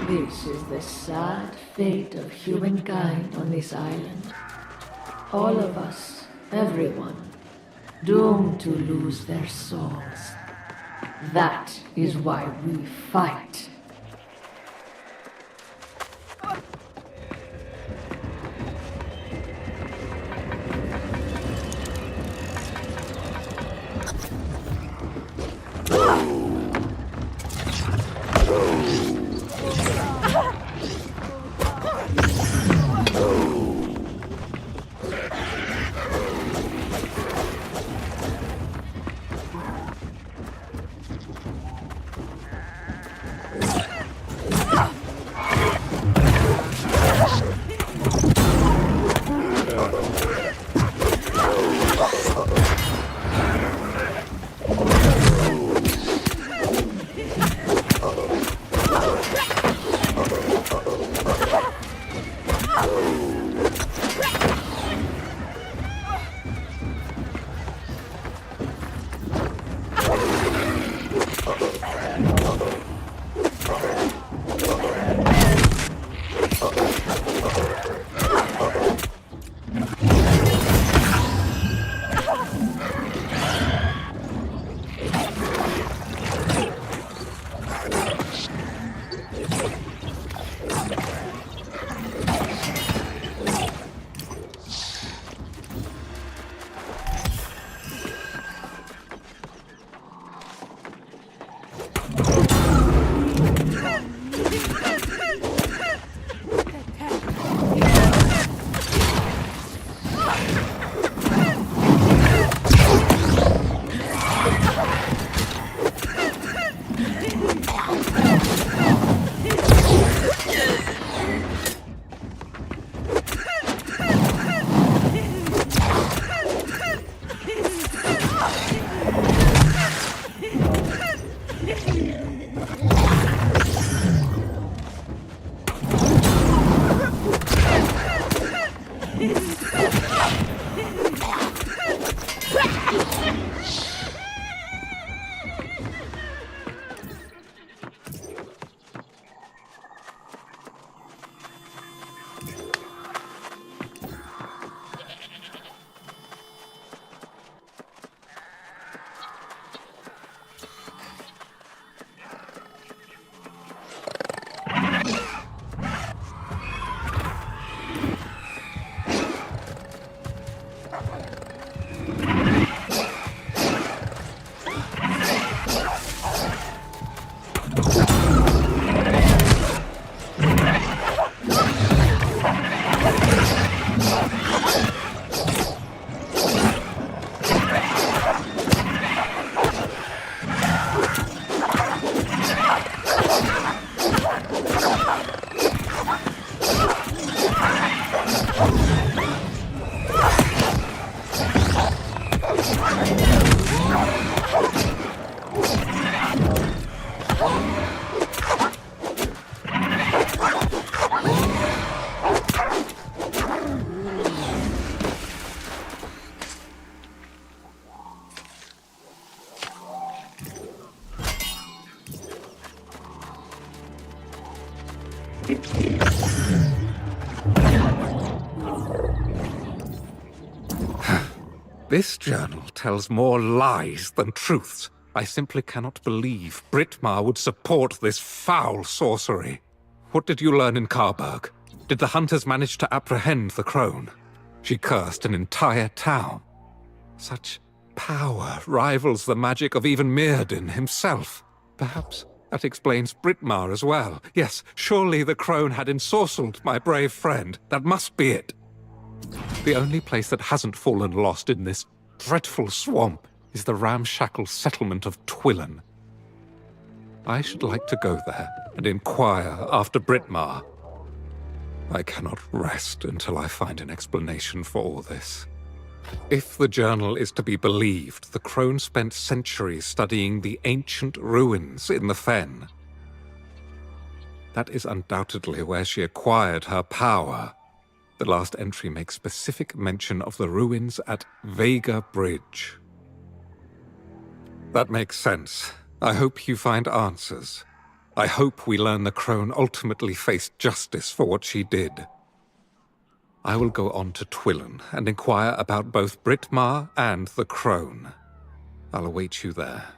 This is the sad fate of humankind on this island. All of us, everyone, doomed to lose their souls. That is why we fight. This journal tells more lies than truths. I simply cannot believe Brittmar would support this foul sorcery. What did you learn in Carburg? Did the hunters manage to apprehend the crone? She cursed an entire town. Such power rivals the magic of even Mirrodin himself. Perhaps that explains Brittmar as well. Yes, surely the crone had ensorcelled my brave friend. That must be it. The only place that hasn't fallen lost in this dreadful swamp is the ramshackle settlement of Twillen. I should like to go there and inquire after Brittmar. I cannot rest until I find an explanation for all this. If the journal is to be believed, the crone spent centuries studying the ancient ruins in the fen. That is undoubtedly where she acquired her power. The last entry makes specific mention of the ruins at Vega Bridge. That makes sense. I hope you find answers. I hope we learn the crone ultimately faced justice for what she did. I will go on to Twillen and inquire about both Britmar and the crone. I'll await you there.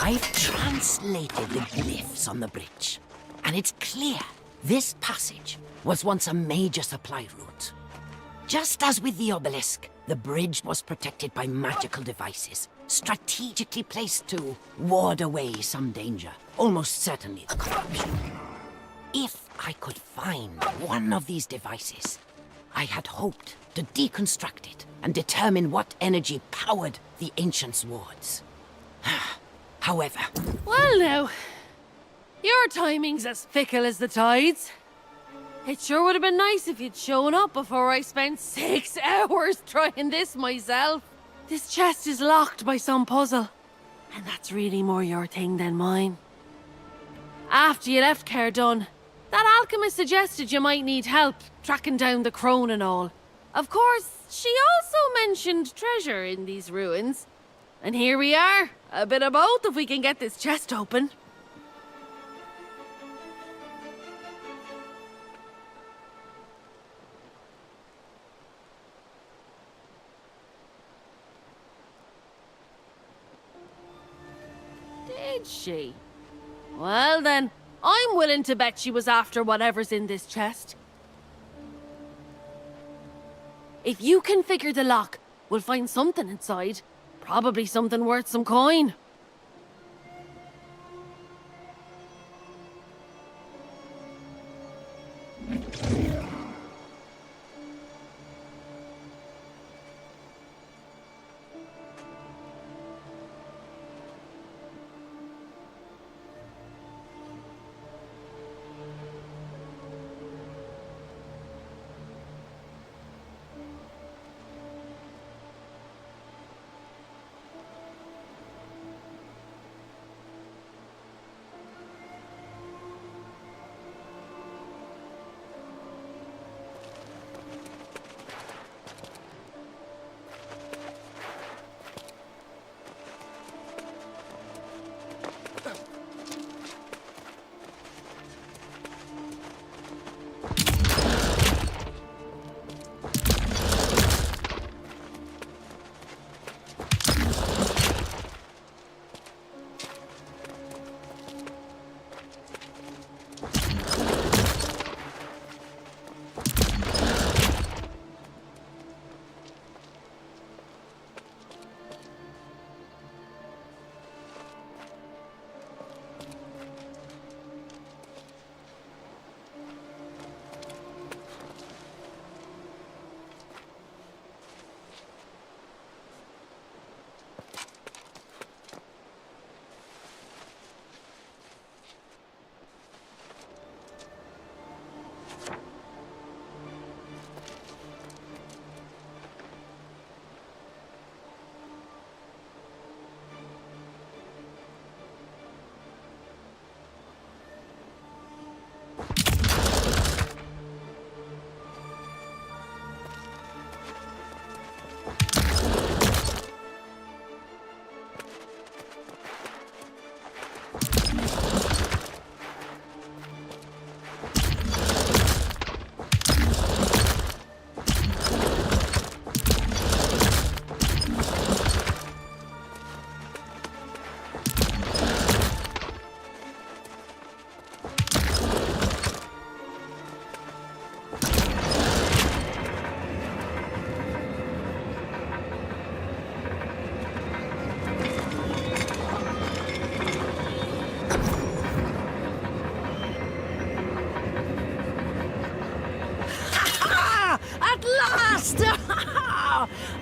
I've translated the glyphs on the bridge, and it's clear this passage was once a major supply route. Just as with the obelisk, the bridge was protected by magical devices, strategically placed to ward away some danger, almost certainly the corruption. If I could find one of these devices, I had hoped to deconstruct it and determine what energy powered the Ancients' wards. However... Well now, your timing's as fickle as the tides. It sure would have been nice if you'd shown up before I spent 6 hours trying this myself. This chest is locked by some puzzle, and that's really more your thing than mine. After you left Caerdun, that alchemist suggested you might need help tracking down the crone and all. Of course, she also mentioned treasure in these ruins. And here we are, a bit of both if we can get this chest open. Did she? Well then, I'm willing to bet she was after whatever's in this chest. If you can figure the lock, we'll find something inside. Probably something worth some coin.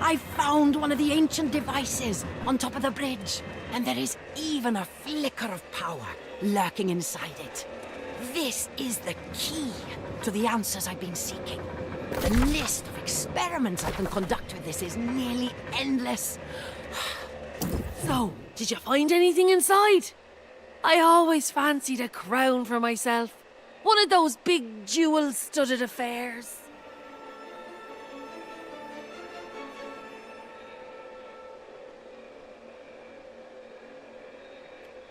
I found one of the ancient devices on top of the bridge, and there is even a flicker of power lurking inside it. This is the key to the answers I've been seeking. The list of experiments I can conduct with this is nearly endless. So, did you find anything inside? I always fancied a crown for myself. One of those big jewel-studded affairs.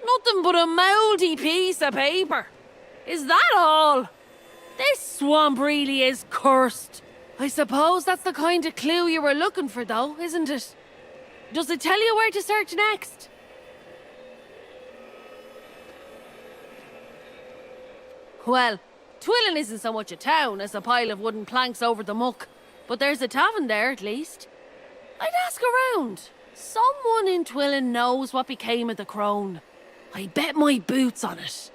Nothing but a mouldy piece of paper. Is that all? This swamp really is cursed. I suppose that's the kind of clue you were looking for, though, isn't it? Does it tell you where to search next? Well, Twillin isn't so much a town as a pile of wooden planks over the muck. But there's a tavern there, at least. I'd ask around. Someone in Twillin knows what became of the crone. I bet my boots on it.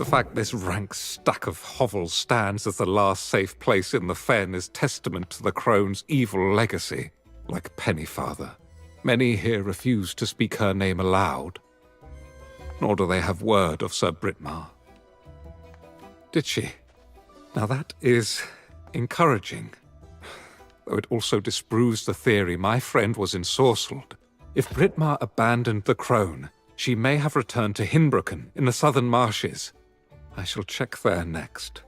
The fact this rank stack of hovels stands as the last safe place in the fen is testament to the crone's evil legacy. Like Pennyfather, many here refuse to speak her name aloud, nor do they have word of Sir Britmar. Did she? Now that is encouraging, though it also disproves the theory my friend was ensorcelled. If Britmar abandoned the crone, she may have returned to Hinbroken in the southern marshes. I shall check there next.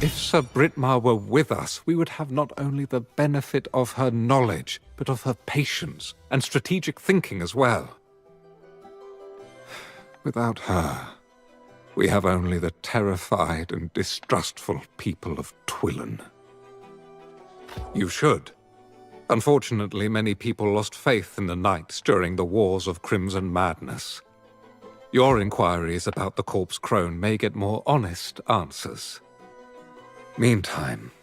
If Sir Britmar were with us, we would have not only the benefit of her knowledge, but of her patience and strategic thinking as well. Without her, we have only the terrified and distrustful people of Twillin. You should. Unfortunately, many people lost faith in the knights during the Wars of Crimson Madness. Your inquiries about the corpse crone may get more honest answers. Meantime,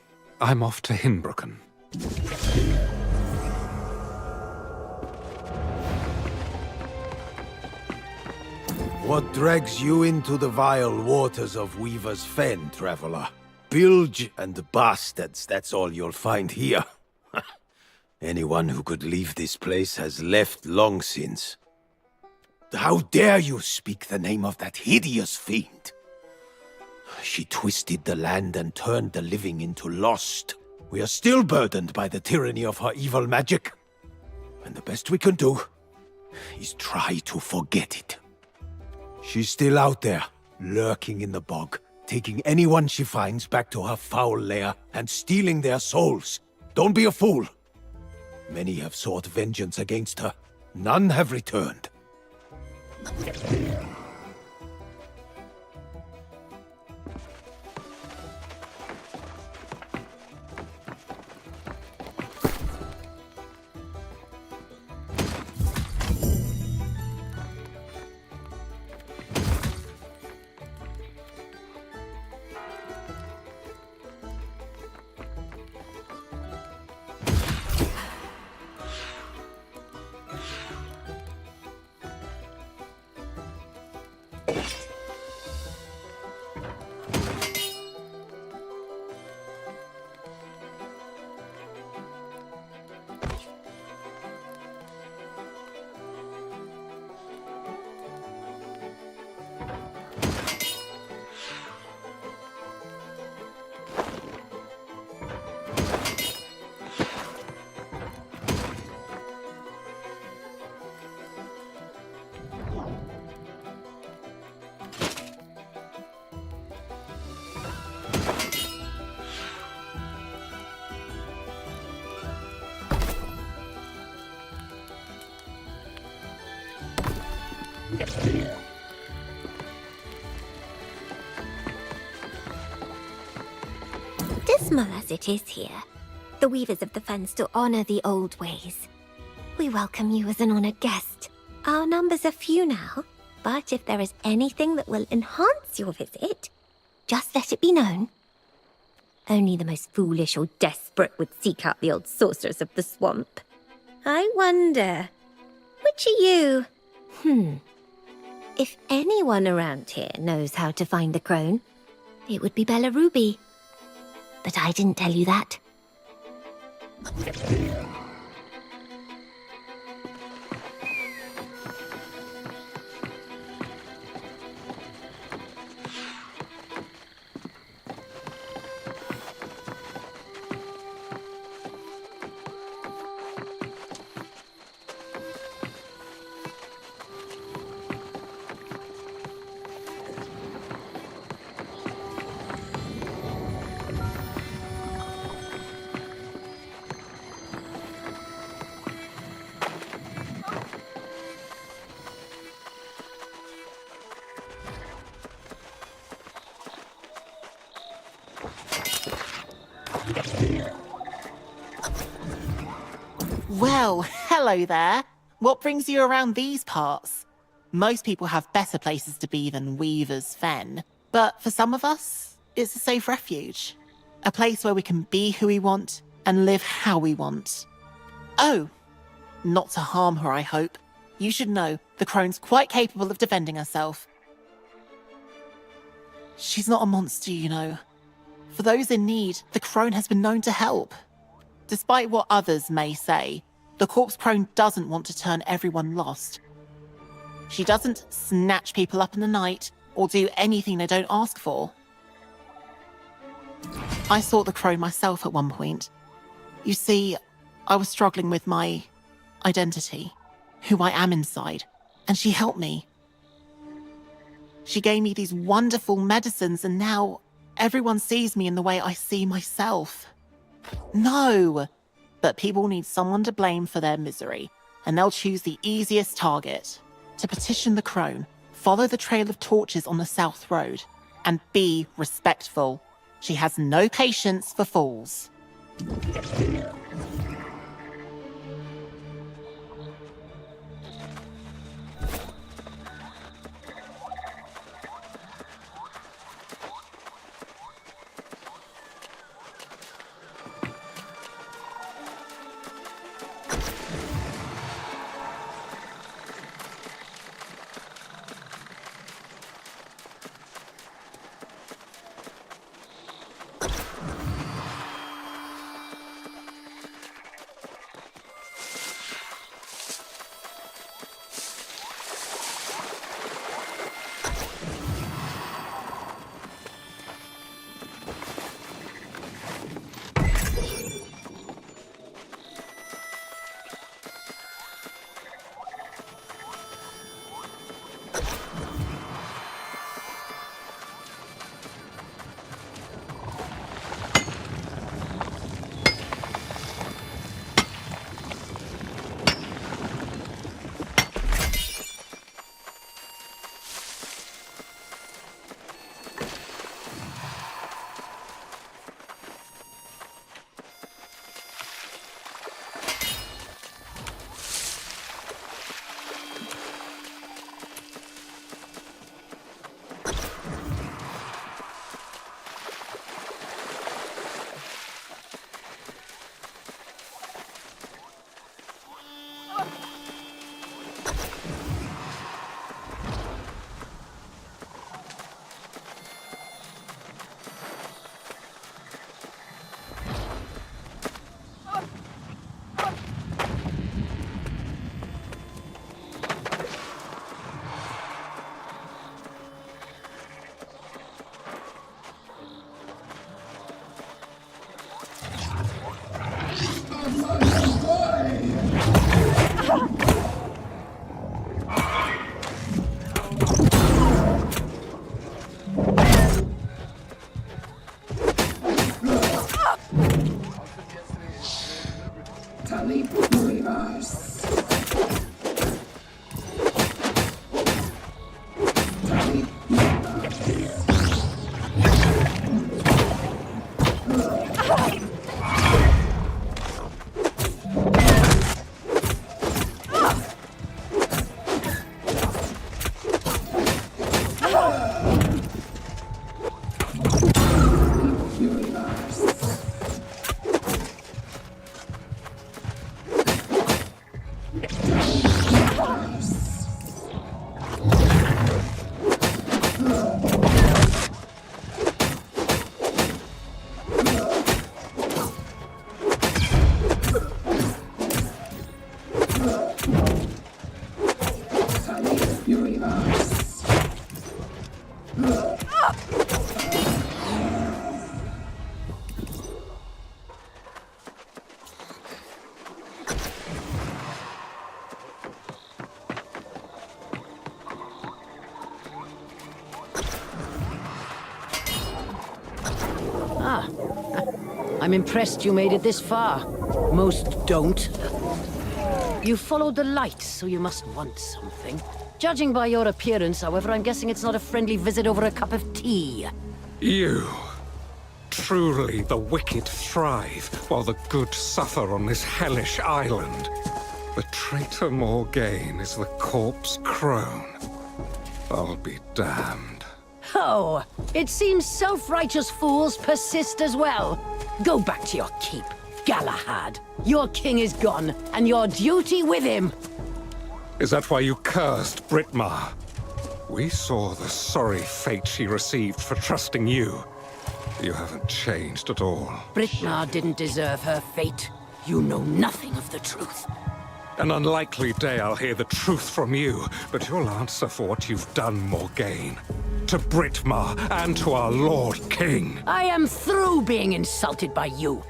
I'm off to Hinbroken. What drags you into the vile waters of Weaver's Fen, traveler? Bilge and bastards, that's all you'll find here. Anyone who could leave this place has left long since. How dare you speak the name of that hideous fiend? She twisted the land and turned the living into lost. We are still burdened by the tyranny of her evil magic. And the best we can do is try to forget it. She's still out there, lurking in the bog, taking anyone she finds back to her foul lair and stealing their souls. Don't be a fool. Many have sought vengeance against her. None have returned. Dismal as it is here, the Weavers of the Fen still honor the old ways. We welcome you as an honored guest. Our numbers are few now, but if there is anything that will enhance your visit, just let it be known. Only the most foolish or desperate would seek out the old sorcerers of the swamp. I wonder, which are you? If anyone around here knows how to find the crone, it would be Bella Ruby. But I didn't tell you that. Well, hello there. What brings you around these parts? Most people have better places to be than Weaver's Fen, but for some of us, it's a safe refuge. A place where we can be who we want and live how we want. Oh, not to harm her, I hope. You should know the crone's quite capable of defending herself. She's not a monster, you know. For those in need, the crone has been known to help. Despite what others may say, the corpse crone doesn't want to turn everyone lost. She doesn't snatch people up in the night or do anything they don't ask for. I sought the crone myself at one point. You see, I was struggling with my identity, who I am inside, and she helped me. She gave me these wonderful medicines, and now everyone sees me in the way I see myself. No, but people need someone to blame for their misery, and they'll choose the easiest target. To petition the crone, follow the trail of torches on the South Road, and be respectful. She has no patience for fools. I'm impressed you made it this far. Most don't. You followed the light, so you must want something. Judging by your appearance, however, I'm guessing it's not a friendly visit over a cup of tea. You. Truly, the wicked thrive, while the good suffer on this hellish island. The traitor Morgaine is the corpse crone. I'll be damned. Oh, it seems self-righteous fools persist as well. Go back to your keep, Galahad. Your king is gone, and your duty with him. Is that why you cursed Britmar? We saw the sorry fate she received for trusting you. You haven't changed at all. Britmar didn't deserve her fate. You know nothing of the truth. An unlikely day I'll hear the truth from you, but you'll answer for what you've done, Morgaine. To Britmar and to our Lord King. I am through being insulted by you.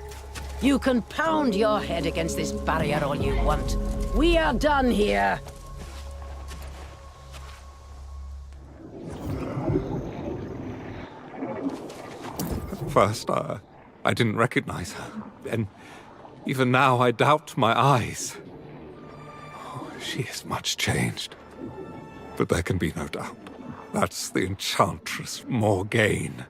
You can pound your head against this barrier all you want. We are done here. First, I didn't recognize her. And even now, I doubt my eyes. Oh, she is much changed. But there can be no doubt. That's the Enchantress Morgaine.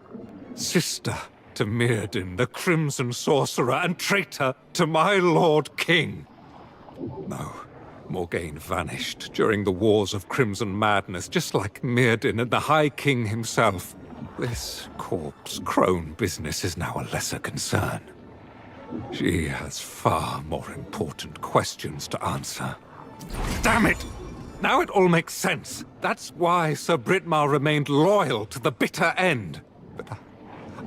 Sister to Mirrodin, the Crimson Sorcerer, and traitor to my Lord King. No, Morgaine vanished during the Wars of Crimson Madness, just like Mirrodin and the High King himself. This corpse crone business is now a lesser concern. She has far more important questions to answer. Damn it! Now it all makes sense. That's why Sir Britmar remained loyal to the bitter end. But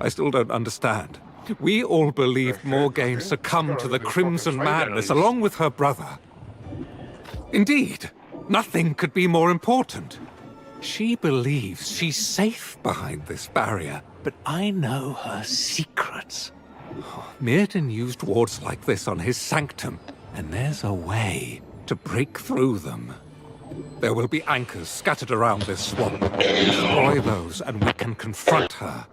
I still don't understand. We all believed Morgaine succumbed to the Crimson Madness along with her brother. Indeed, nothing could be more important. She believes she's safe behind this barrier, but I know her secrets. Mirrodin used wards like this on his sanctum, and there's a way to break through them. There will be anchors scattered around this swamp. Destroy those, and we can confront her.